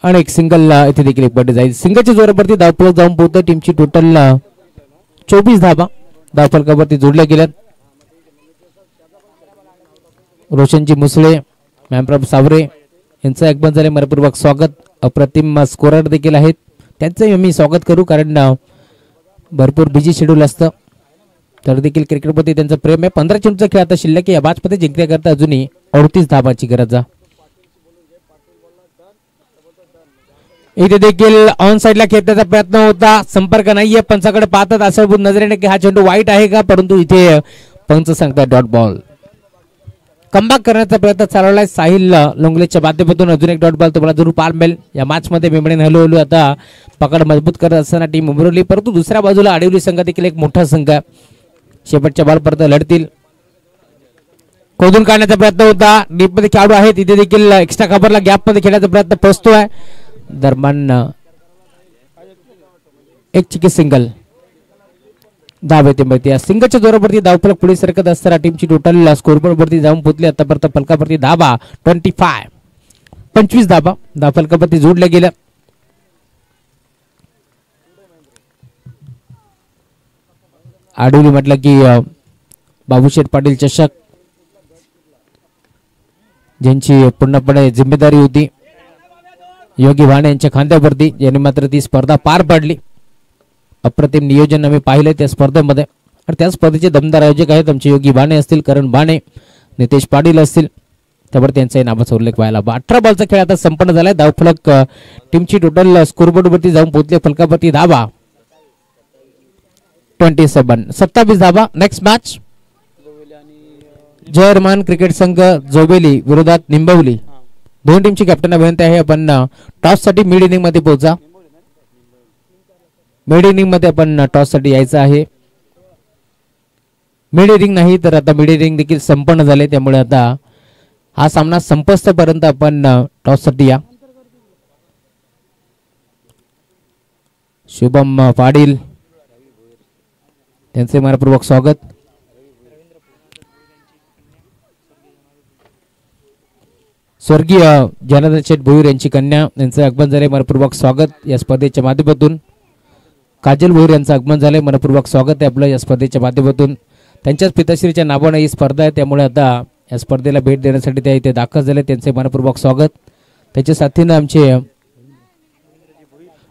आणि एक सिंगल इथे देखील एक बड्डे जाईल. सिंगलच्या जोरावरती धावफलक जाऊन पोहोचतं. टीमची टोटल 24 धाबा धावफलकावरती जोडल्या गेल्यात. रोशनजी मुसळे, मॅमप्रभ सावरे यांचं आगमन झाले. मनपूर्वक स्वागत. अप्रतिम स्कोरर देखील आहेत, त्यांचंही मी स्वागत करू कारण भरपूर बिझी शेड्यूल असतं. तर देखील क्रिकेटप्रती त्यांचं प्रेम आहे. 15 चेंडूचा खेळ आता शिल्लक. या मॅचमध्ये जिंकण्याकरता अजूनही 38 धाबांची गरज आहे. इथे देखील ऑन साइडला खेळण्याचा प्रयत्न होता. संपर्क नाहीये. पंचाकडे पाहतात आशाभूत नजरेने की हा चेंडू वाईट आहे का, परंतु इथे पंच सांगतात डॉट बॉल. कमबॅक करण्याचा प्रयत्न चालवलाय साहिल लोंगलेच्या माध्यमातून. अजून एक डॉट बॉल तुम्हाला जरूर पाहायला मिळेल. या मॅच मध्ये मेंबडीने हळूहळू आता पकड मजबूत करत असताना टीम उमरवली, परंतु दुसऱ्या बाजूला आडिवली संघ देखील एक मोठा संघ शेवटच्या बॉलपर्यंत लढतील. खोदून काढण्याचा प्रयत्न होता. डीप मध्ये खेळाडू आहेत, तिथे देखील एक्स्ट्रा कव्हरला गॅप मध्ये खेळण्याचा प्रयत्न पोहोचतोय. दरम्यान एक चिकी सिंगल धाव येते. मग त्या सिंगलच्या जोरावरती धावफलक पुढे सरकत असताना टीमची टोटल स्कोरबोर्ड वरती जाऊन पोहोचली. आतापर्यंत फलकावरती धाबा 25 धाबा धावफलकावरती जोडल्या गेल्या. आडवली म्हटलं की बाबूशेठ पाटील चषक ज्यांची पूर्णपणे जिम्मेदारी होती योगी भाणे यांच्या खांद्यावरती, यांनी मात्र ती स्पर्धा पार पाडली. अप्रतिम नियोजन आम्ही पाहिले त्या स्पर्धेमध्ये. आणि त्या स्पर्धेचे दमदार आयोजक आहेत आमचे योगी भाणे असतील, करण भाणे, नितेश पाटील असतील, त्यावर त्यांचाही नावाचा उल्लेख व्हायला. 18 बॉलचा खेळ आता संपन्न झालाय. धावफलक टीमची टोटल स्कोरबोर्ड वरती जाऊन पोहोचले. फलकावरती धाबा 27 धाबा. नेक्स्ट मॅच जयरमान क्रिकेट संघ जोबेली विरोधात निंबवली. दोन टीमची कॅप्टनना विनंती आहे आपण टॉस साठी मिड इनिंग मध्ये पोहोचा. मिड इनिंग मध्ये आपण टॉस साठी यायचं आहे. मिड इनिंग नाही तर आता मिड इनिंग देखील संपन्न झाले, त्यामुळे आता हा सामना संपस्तपर्यंत आपण टॉस साठी या. शुभम पाटील त्यांचे मनपूर्वक स्वागत. स्वर्गीय जनार्दन शेठ भोईर यांची कन्या यांचं आगमन झाले. मनपूर्वक स्वागत या स्पर्धेच्या माध्यमातून. काजल भोईर यांचं आगमन झाले. मनपूर्वक स्वागत आहे आपलं या स्पर्धेच्या माध्यमातून. त्यांच्याच पिताश्रीच्या नावाने ही स्पर्धा आहे, त्यामुळे आता या स्पर्धेला भेट देण्यासाठी ते इथे दाखल झाले. त्यांचे मनपूर्वक स्वागत. त्याच्या साथीनं आमचे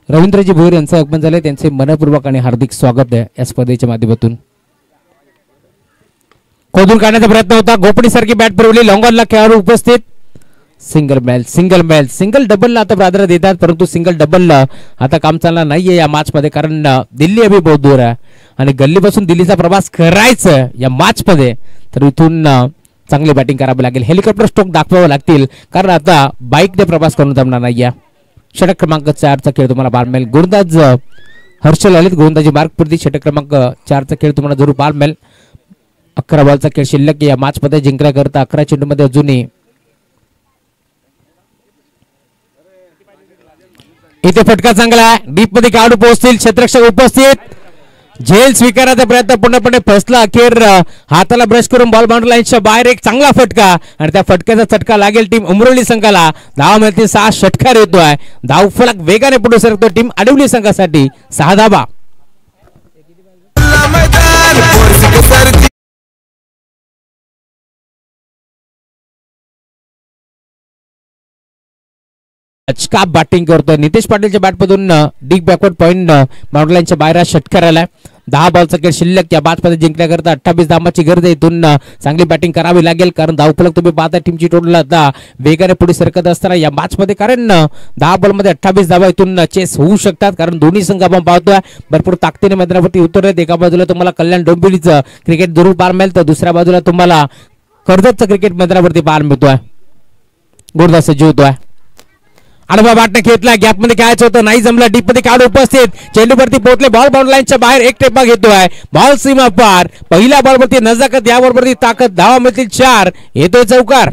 रवींद्रजी भोईर यांचं आगमन झाले. त्यांचे मनपूर्वक आणि हार्दिक स्वागत आहे या स्पर्धेच्या माध्यमातून. खोदून काढण्याचा प्रयत्न होता. गोपणी सारखी बॅट फिरवली. लॉंगॉनला खेळाडू उपस्थित. सिंगल डबलला आता प्राधान्य देतात, परंतु सिंगल डबलला आता काम चालणार नाहीये या मॅच मध्ये, कारण दिल्ली अभी बहुत दूर आहे आणि गल्लीपासून दिल्लीचा प्रवास करायचं या मॅच मध्ये तर इथून चांगली बॅटिंग करावी लागेल. हेलिकॉप्टर स्ट्रोक दाखवावे लागतील, कारण आता बाईकने प्रवास करून जमणार नाहीये. षटक क्रमांक 4चा खेळ तुम्हाला पाहायला मिळेल. गोलंदाज हर्षल ललित गोलंदाजी मार्गपूर्ती. षटक क्रमांक 4चा खेळ तुम्हाला जरूर पाहायला मिळेल. 11 बॉलचा खेळ शिल्लक या मॅच मध्ये जिंकण्याकरता 11 चेंडू मध्ये अजूनही इथे फटका चांगला आहे. डीप मध्ये खेळाडू पोहोचतील. क्षेत्ररक्षक उपस्थित. झेल स्वीकारायचा प्रयत्न पूर्णपणे फसला. अखेर हाताला ब्रश करून बॉल बाउंड्री लाईनच्या बाहेर एक चांगला फटका आणि त्या फटक्याचा चटका लागेल टीम उमरवली संघाला. धावा मिळतील. 6 षटकार येतोय. धावफलक वेगाने पुढे सरकतो टीम आडिवली संघासाठी. 6 धावा. का बॅटिंग करतोय नितेश पाटीलच्या बॅटमधून डीप बॅकवर्ड पॉइंट बाउंड्री लाईनच्या बाहेर षटकार आलाय. 10 बॉलचा खेळ शिल्लक या मॅच मध्ये जिंकण्याकरता 28 धावांची गरज आहे. इथून चांगली बॅटिंग करावी लागेल, कारण धावफलक तुम्ही पाहता टीमची टोटल आता वेगाने पुढे सरकत असताना या मॅच मध्ये, कारण 10 बॉल मध्ये 28 धावा इथून चेस होऊ शकतात, कारण दोन्ही संघ आपण पाहतोय भरपूर ताकदीने मैदानावरती उतरलेत. एका बाजूला तुम्हाला कल्याण डोंबिवलीचं क्रिकेट जरूर पाहायला मिळेल, तर दुसऱ्या बाजूला तुम्हाला कर्जतचं क्रिकेट मैदानावरती पाहायला मिळतोय. गोलंदाज सज्ज होतोय. अनुभव वाटणं घेतला. गॅप मध्ये खेळायचं होतं, नाही जमलं. डीप मध्ये खेळाडू उपस्थित. चेंडूवरती पोहोचले. बॉल बाउंड्री लाईनच्या बाहेर एक टेपा घेतोय. बॉल सीमा पार. पहिल्या बॉलवरती नजाकत, या बॉलवरती ताकद. धावा मिळतील 4. येतोय चौकार.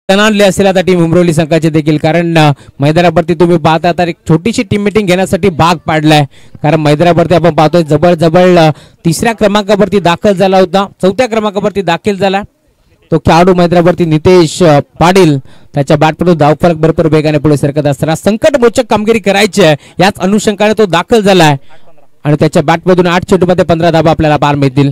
आणले असेल आता टीम उमरोली संघाचे देखील, कारण मैदानावरती तुम्ही पाहता तर एक छोटीशी टीम मिटिंग घेण्यासाठी भाग पाडलाय. कारण मैदानावरती आपण पाहतोय जवळ तिसऱ्या क्रमांकावरती दाखल झाला होता, चौथ्या क्रमांकावरती दाखल झाला तो खेळाडू मैदानावरती नितेश पाटील. त्याच्या बॅटमधून धावफलक भरपूर वेगाने पुढे सरकत असताना संकटमोचक कामगिरी करायची आहे याच अनुषंगाने तो दाखल झालाय आणि त्याच्या बॅटमधून 8 चेंडूमध्ये 15 धावा आपल्याला पार मिळतील.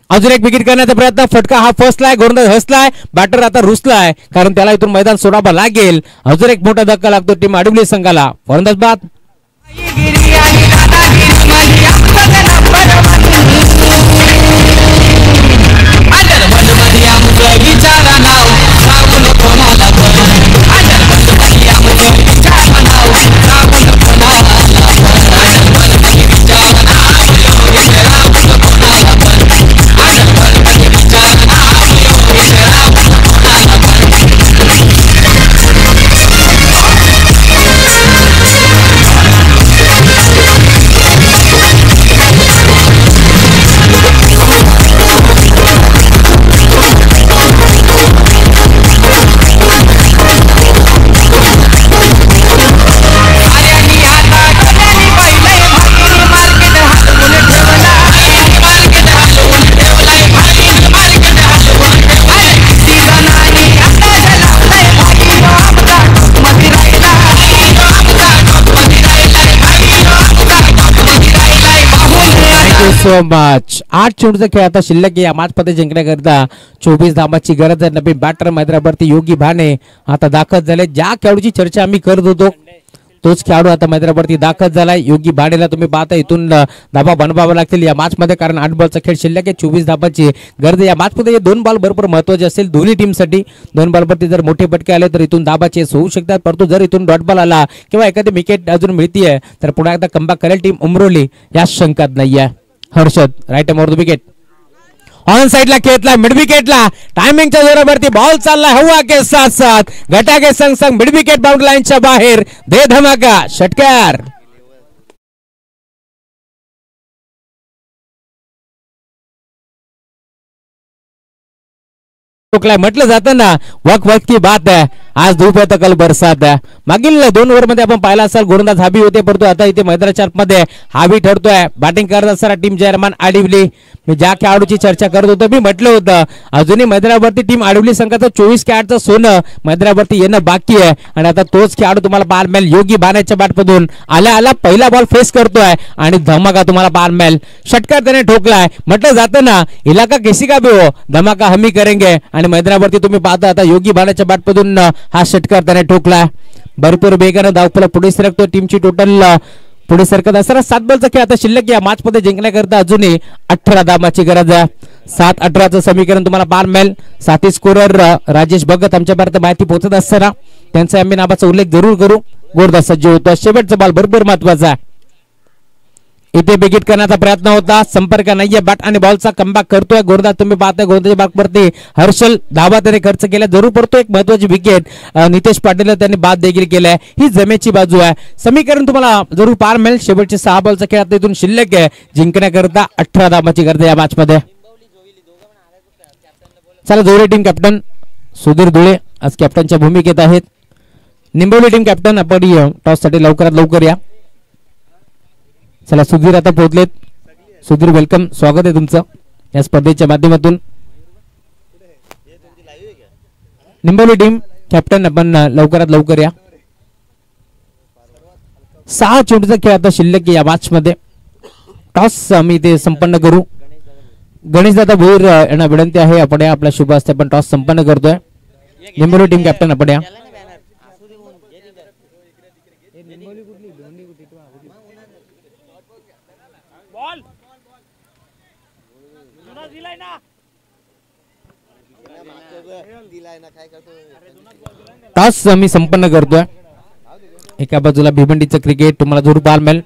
अजून एक विकेट करण्याचा प्रयत्न, फटका हा फसलाय, गोलंदाज हसलाय, बॅटर आता रुसलाय कारण त्याला इथून मैदान सोडावं लागेल. अजून एक मोठा धक्का लागतो टीम आडिवली संघाला. फलंदाज बाद. So much. 8 चेंडूचा खेळ आता शिल्लक या मॅच मध्ये जिंकण्याकरता 24 धावांची गरज आहे. नवीन बॅटर मैदानावरती योगी भाने आता दाखल झाले. ज्या खेळाडूची चर्चा आम्ही करत होतो तोच खेळाडू आता मैदानावरती दाखल झालाय. योगी भाडेला तुम्ही पाहता इथून धावा बनवाव्या लागतील या मॅच मध्ये, कारण 8 बॉलचा खेळ शिल्लक आहे. 24 धावांची गरज या मॅच मध्ये. 2 बॉल भरपूर महत्वाचे असेल दोन्ही टीमसाठी. 2 बॉलवरती जर मोठे फटके आले तर इथून धावा चेस होऊ शकतात, परंतु जर इथून डॉट बॉल आला किंवा एखादी विकेट अजून मिळतीये तर पुन्हा एकदा कमबॅक करेल टीम उमरोली, या शंकात नाहीये. Harshad right more the wicket on साइडला खेळतला मिड विकेटला टायमिंगच्या जोरावरती बॉल चाललाय हवा के साथ साथ गटा के संग संग मिड विकेट बाउंड्री लाईनच्या बाहेर दे धमाका षटकार. म्हटलं जातं ना वक्त वक्त की बात आहे, आज धूप आहे तर कल बरसात आहे. मागील 2 ओव्हर मध्ये आपण पाहिला असाल गोलंदाज हावी होते, परंतु आता इथे मैदानाच्या मध्ये हावी ठरतोय. बॅटिंग करत असताना टीम जयरमान आडिवली. मी ज्या खेळाडूची चर्चा करत होतो मी म्हटलं होतं अजूनही मैदानावरती टीम आडिवली संघाचं 24 कॅरेटचं सोनं मैदानावरती येणं बाकी आहे आणि आता तोच खेळाडू तुम्हाला पाहायला मिळेल. योगी भाण्याच्या बॅटमधून आला पहिला बॉल फेस करतोय आणि धमाका तुम्हाला पाहायला मिळेल. षटकार त्याने ठोकलाय. म्हटलं जातं ना इलाका किसी का भी हो धमाका हमी करेंगे आणि मैदानावरती तुम्ही पाहता आता योगी भाण्याच्या बॅटमधून हा षटकार त्याने ठोकलाय. भरपूर वेगाने धावफलक पुढे सरकतो. टीमची टोटल पुढे सरकत असताना 7 बॉलचा खेळ आता शिल्लक या मॅच मध्ये जिंकण्याकरता अजूनही 18 धावांची गरज आहे. 7-18चं समीकरण तुम्हाला पाहायला मिळेल. साथी स्कोरर राजेश भगत आमच्यापर्यंत माहिती पोहोचत असताना त्यांचा आम्ही नावाचा उल्लेख जरूर करू. गोरदास सज्ज होतो. शेवटचा बॉल भरपूर महत्वाचा आहे. इथे विकेट करण्याचा प्रयत्न होता, संपर्क नाहीये. बॅट आणि बॉलचा कमबॅक करतोय गोरदास. तुम्ही पाहताय गोरदाच्या बॅटवरती हर्षल धावा त्याने खर्च केला जरूर, पडतो एक महत्वाची विकेट नितेश पाटील त्यांनी बाद देखील केलाय. ही जमेची बाजू आहे. समीकरण तुम्हाला जरूर पार मिळेल. शेवटचे 6 बॉलचा खेळ आता इथून शिल्लक आहे. जिंकण्याकरता 18 धावांची गरज या मॅच मध्ये. चला जोरे टीम कॅप्टन सुधीर धुळे आज कॅप्टनच्या भूमिकेत आहेत. निंबवली टीम कॅप्टन आपण टॉस साठी लवकरात लवकर या. चला सुधीर आता पोहोचलेत. सुधीर वेलकम, स्वागत आहे तुमचं या स्पर्धेच्या माध्यमातून. निंबवली टीम कॅप्टन आपण लवकरात लवकर या. 6 चेंडूचा खेळ आता शिल्लक या मॅच मध्ये. टॉस आम्ही ते संपन्न करू. गणेश दादा भोईर यांना विनंती आहे आपण या आपल्या शुभ हस्ते आपण टॉस संपन्न करतोय. निंबवली टीम कॅप्टन आपण या. टॉस आम्ही संपन्न करतोय. एका बाजूला भिवंडीचं क्रिकेट तुम्हाला जरूर पाहायला मिळेल.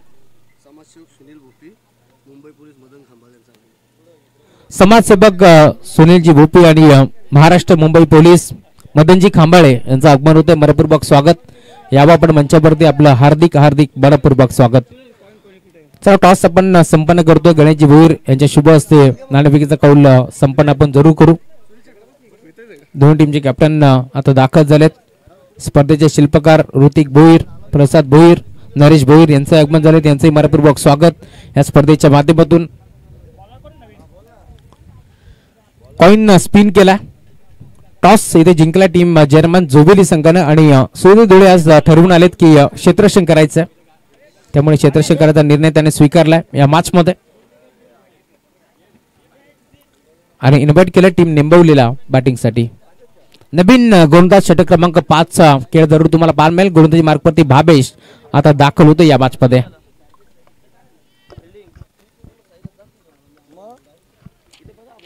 समाजसेवक सुनीलजी भोपी आणि महाराष्ट्र मुंबई पोलीस मदनजी खांबाळे यांचं आगमन होते. मनपूर्वक स्वागत. यावं आपण मंचावरती आपलं हार्दिक हार्दिक मनपूर्वक स्वागत. चला टॉस आपण संपन्न करतोय. गणेशजी भोईर यांच्या शुभ हस्ते नाणेफेकीचा कौल संपन्न आपण जरूर करू. दोन टीमचे कॅप्टन आता दाखल झालेत. स्पर्धेचे शिल्पकार ऋतिक भोईर, प्रसाद भोईर, नरेश भोईर यांचं आगमन झाले. त्यांचंही मनपूर्वक स्वागत या स्पर्धेच्या माध्यमातून. कॉइन स्पिन केला. टॉस इथे जिंकला टीम जर्मन जोबेली संघानं आणि सोनू धुळे आज ठरवून आलेत की क्षेत्ररक्षण करायचं, त्यामुळे क्षेत्ररक्षण करायचा निर्णय त्याने स्वीकारला या मॅच मध्ये आणि इन्व्हाइट केलं टीम निंबवलीला बॅटिंगसाठी. नवीन गोलंदाज षटक क्रमांक 5 खेळ जरूर तुम्हाला पाहायला मिळेल. गोलंदाजी मार्गवरती भावेश आता दाखल होतो या मॅच मध्ये.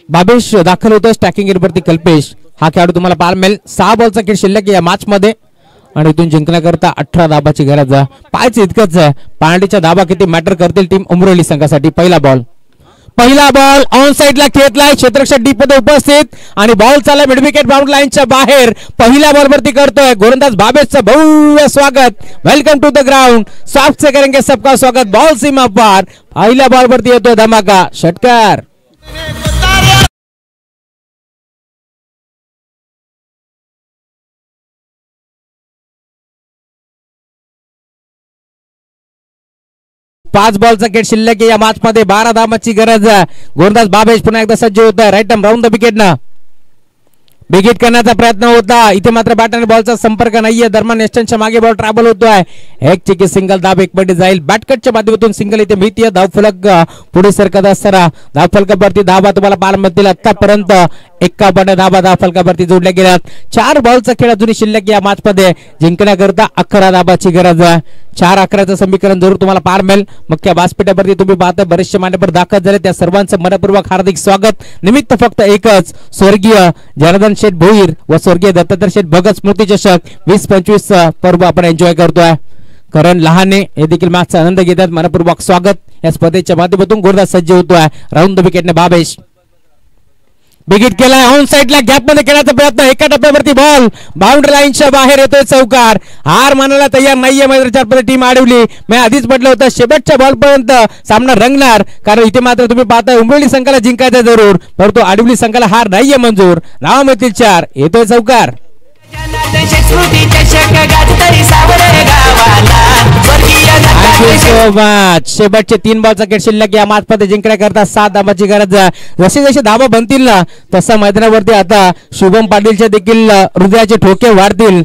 भावेश दाखल होतो. स्टॅकिंग एरियावरती कल्पेश हा खेळाडू तुम्हाला पाहायला मिळेल. 6 बॉलचा खेळ शिल्लक या मॅच मध्ये आणि इथून जिंकण्याकरता 18 धाबाची गरज. पाहायचं इतकंच पांडेच्या धाबा किती मॅटर करतील टीम उमरोली संघासाठी. पहिला बॉल ऑन साइडला खेळलाय. क्षेत्ररक्षक डीप मध्ये उपस्थित आणि बॉल चालला मिड विकेट बाउंड्री लाईनच्या बाहेर. पहिल्या बॉल वरती करतोय गोलंदाज भावेशचं भव्य स्वागत. Welcome to the ground, soft से करेंगे सबका स्वागत. बॉल सीमा पार. पहिल्या बॉल वरती येतोय धमाका षटकार. पाच बॉलचा खेळ शिल्लक या मॅच मध्ये. 12 धावांची गरज. गोलंदाज भावेश पुन्हा एकदा सज्ज होत आहे. Right arm round the wicket ना विकेट करण्याचा प्रयत्न होता. इथे मात्र बॅट आणि बॉलचा संपर्क नाहीये. दरम्यान एस्टनच्या मागे बॉल ट्रॅव्हल होतोय. एक चिकी सिंगल धाब एक मध्ये जाईल. बॅटकटच्या माध्यमातून सिंगल इथे मिळतीये. धावफलक पुढे सरकत असताना धावफलकावरती धाबा तुम्हाला पाहायला मिळतील. आतापर्यंत 51 धाबा धावफलकावरती जोडल्या गेल्यात. 4 बॉलचा खेळ अजूनही शिल्लक या मॅच मध्ये. जिंकण्याकरता 11 धाबाची गरज. 4-11चं समीकरण जरूर तुम्हाला पाहायला मिळेल. मुख्य व्यासपीठावरती तुम्ही पाहता बरेचसे मान्यवर दाखल झाले. त्या सर्वांचं मनपूर्वक हार्दिक स्वागत. निमित्त फक्त एकच, स्वर्गीय जनार्दन शेठ भोईर व स्वर्गीय दत्तात्रय शेठ भगत स्मृती चषक 20-25 पर्व आपण एन्जॉय करतोय. करण लहाने हे देखील मॅचचा आनंद घेतात. मनपूर्वक स्वागत. या स्पर्धेच्या माध्यमातून गोलंदाज सज्ज होतोय. राऊंड द विकेटने भावेश विकेट केलाय. ऑन साइडला गॅप मध्ये खेळण्याचा प्रयत्न. एका टप्प्यावरती बॉल बाउंड्री लाईनच्या बाहेर येतोय. चौकार. हार मानायला तयार नाहीये मैदानाच्या टीम अडवली. मी आधीच म्हटलं होतं शेवटच्या बॉल पर्यंत सामना रंगणार, कारण इथे मात्र तुम्ही पाहताय उमरोली संघाला जिंकायचं जरूर, परंतु अडवली संघाला हार नाहीये मंजूर. नाव मिळतील 4. येतोय चौकार. शेवटचे 3 बॉलचा खेळ शिल्लक या मॅच मध्ये. जिंकण्याकरता 7 धाबाची गरज. जसे जसे धाबा बनतील ना तसं मैदानावरती आता शुभम पाटीलचे देखील हृदयाचे ठोके वाढतील,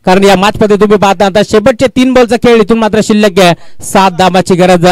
कारण या मॅच मध्ये तुम्ही पाहता आता शेवटचे 3 बॉलचा खेळ. इथून मात्र शिल्लक आहे 7 धाबाची गरज.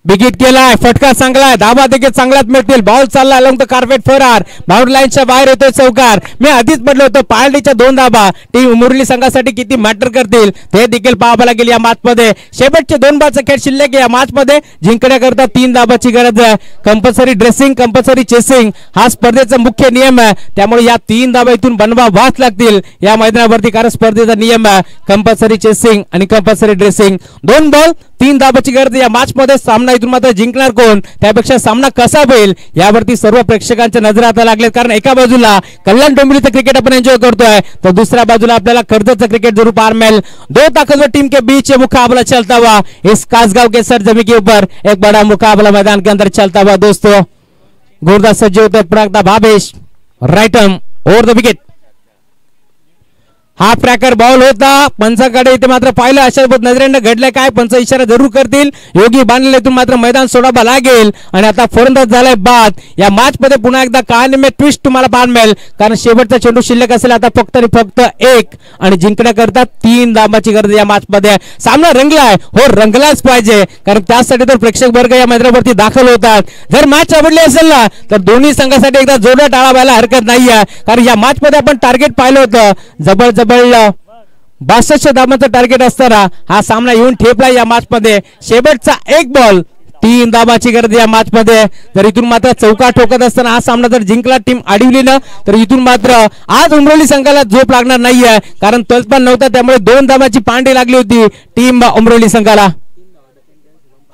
विकेट केलाय. फटका चांगला. धाबा देखील चांगलाच मिळतील. बॉल चालला अलॉंग द कार्पेट फरार. बाउंड्री लाईनच्या बाहेर येतोय चौकार. मी आधीच म्हटलं होतं पार्टीच्या 2 धाबा टीम मुरली संघासाठी किती मॅटर करतील ते देखील पाहावं लागेल या मॅच मध्ये. शेवटचे 2 बॉलचा खेळ शिल्लक या मॅच मध्ये. जिंकण्याकरता 3 धाबाची गरज आहे. कंपल्सरी ड्रेसिंग, कंपल्सरी चेसिंग हा स्पर्धेचा मुख्य नियम आहे. त्यामुळे या 3 धाबा इथून बनवावाच लागतील या मैदानावरती, कारण स्पर्धेचा नियम आहे कंपल्सरी चेसिंग आणि कंपल्सरी ड्रेसिंग. 2 बॉल 3 धाबाची गरज या मॅच मध्ये. सामना इथून मात्र जिंकणार कोण, त्यापेक्षा सामना कसा होईल यावरती सर्व प्रेक्षकांच्या नजर आता लागले, कारण एका बाजूला कल्याण डोंबिवलीचं क्रिकेट आपण एन्जॉय करतोय, तर दुसऱ्या बाजूला आपल्याला कर्जतचं क्रिकेट जरूर पाहायला मिळेल. 2 ताकतवर टीम के बीच मुकाबला चलता हुआ इस कासगांव के सरजमी के ऊपर एक बड़ा मुकाबला मैदान के अंदर चलता हुआ दोस्तों. गोरदा सज्ज होते प्रागदा Bhavesh. Right arm over the wicket. हा ट्रॅकर बॉल होता. पंचाकडे इथे मात्र पाहिलं अशा नजरेनं घडलंय काय, पंच इशारा जरूर करतील. योगी बांधले इथून मात्र मैदान सोडावं लागेल आणि आता फलंदाज झालाय बाद. या मॅच मध्ये पुन्हा एकदा कहाणी में ट्विस्ट तुम्हाला पाहायला मिळेल, कारण शेवटचा चेंडू शिल्लक असेल आता फक्त आणि फक्त 1 आणि जिंकण्याकरता 3 धाबाची गरज या मॅच मध्ये. सामना रंगलाय, हो रंगलाच पाहिजे, कारण त्यासाठी तर प्रेक्षक वर्ग या मैदानावरती दाखल होतात. जर मॅच आवडली असेल ना तर दोन्ही संघासाठी एकदा जोरदार टाळा व्हायला हरकत नाहीये, कारण या मॅच मध्ये आपण टार्गेट पाहिलं होतं. जबरदस्त 62 धाबांचं टार्गेट असताना हा सामना येऊन ठेपला या मॅच मध्ये. शेवटचा 1 बॉल 3 धाबाची गरज या मॅच मध्ये. जर इथून मात्र चौका ठोकत असताना हा सामना जर जिंकला टीम अडवली ना तर इथून मात्र आज उमरोली संघाला झोप लागणार नाहीये, कारण तलपण नव्हता, त्यामुळे 2 धाबाची पांडी लागली होती टीम उमरोली संघाला.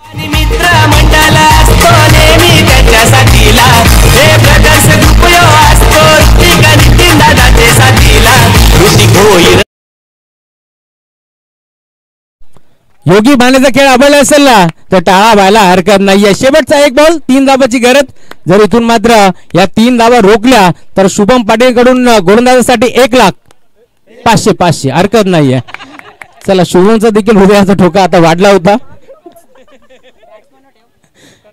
मित्र मंडळ असतो नेहमी त्याच्या साथीला, हे ब्रदर्स ग्रुप यो असतो नितीन दादाचे साथीला. ऋतिक भोईर योगी भाण्याचा खेळ अबल असेल ना तर टाळा व्हायला हरकत नाहीये. शेवटचा एक बॉल 3 धाबाची गरज. जर इथून मात्र या 3 धाबा रोखल्या तर शुभम पाटील कडून गोलंदाजासाठी 1,00,000 हरकत नाहीये. चला शुभमचा देखील हृदयाचा ठोका आता वाढला होता.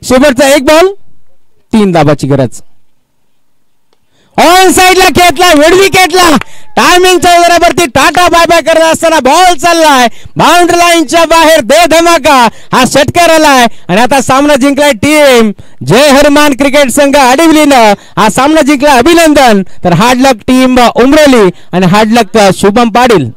शेवटचा एक बॉल 3 धाबाची गरज. ऑन साइडला घेतला मिड विकेटला टायमिंगच्या वरती टाटा बाय बाय करत असताना बॉल चाललाय बाउंड्री लाईनच्या बाहेर दे धमाका हा षटकार आलाय आणि आता सामना जिंकलाय टीम जय हनुमान क्रिकेट संघ आडिवलीनं. हा सामना जिंकला अभिनंदन. तर हार्ड लक टीम उमरेली आणि हार्ड लक शुभम पाटील.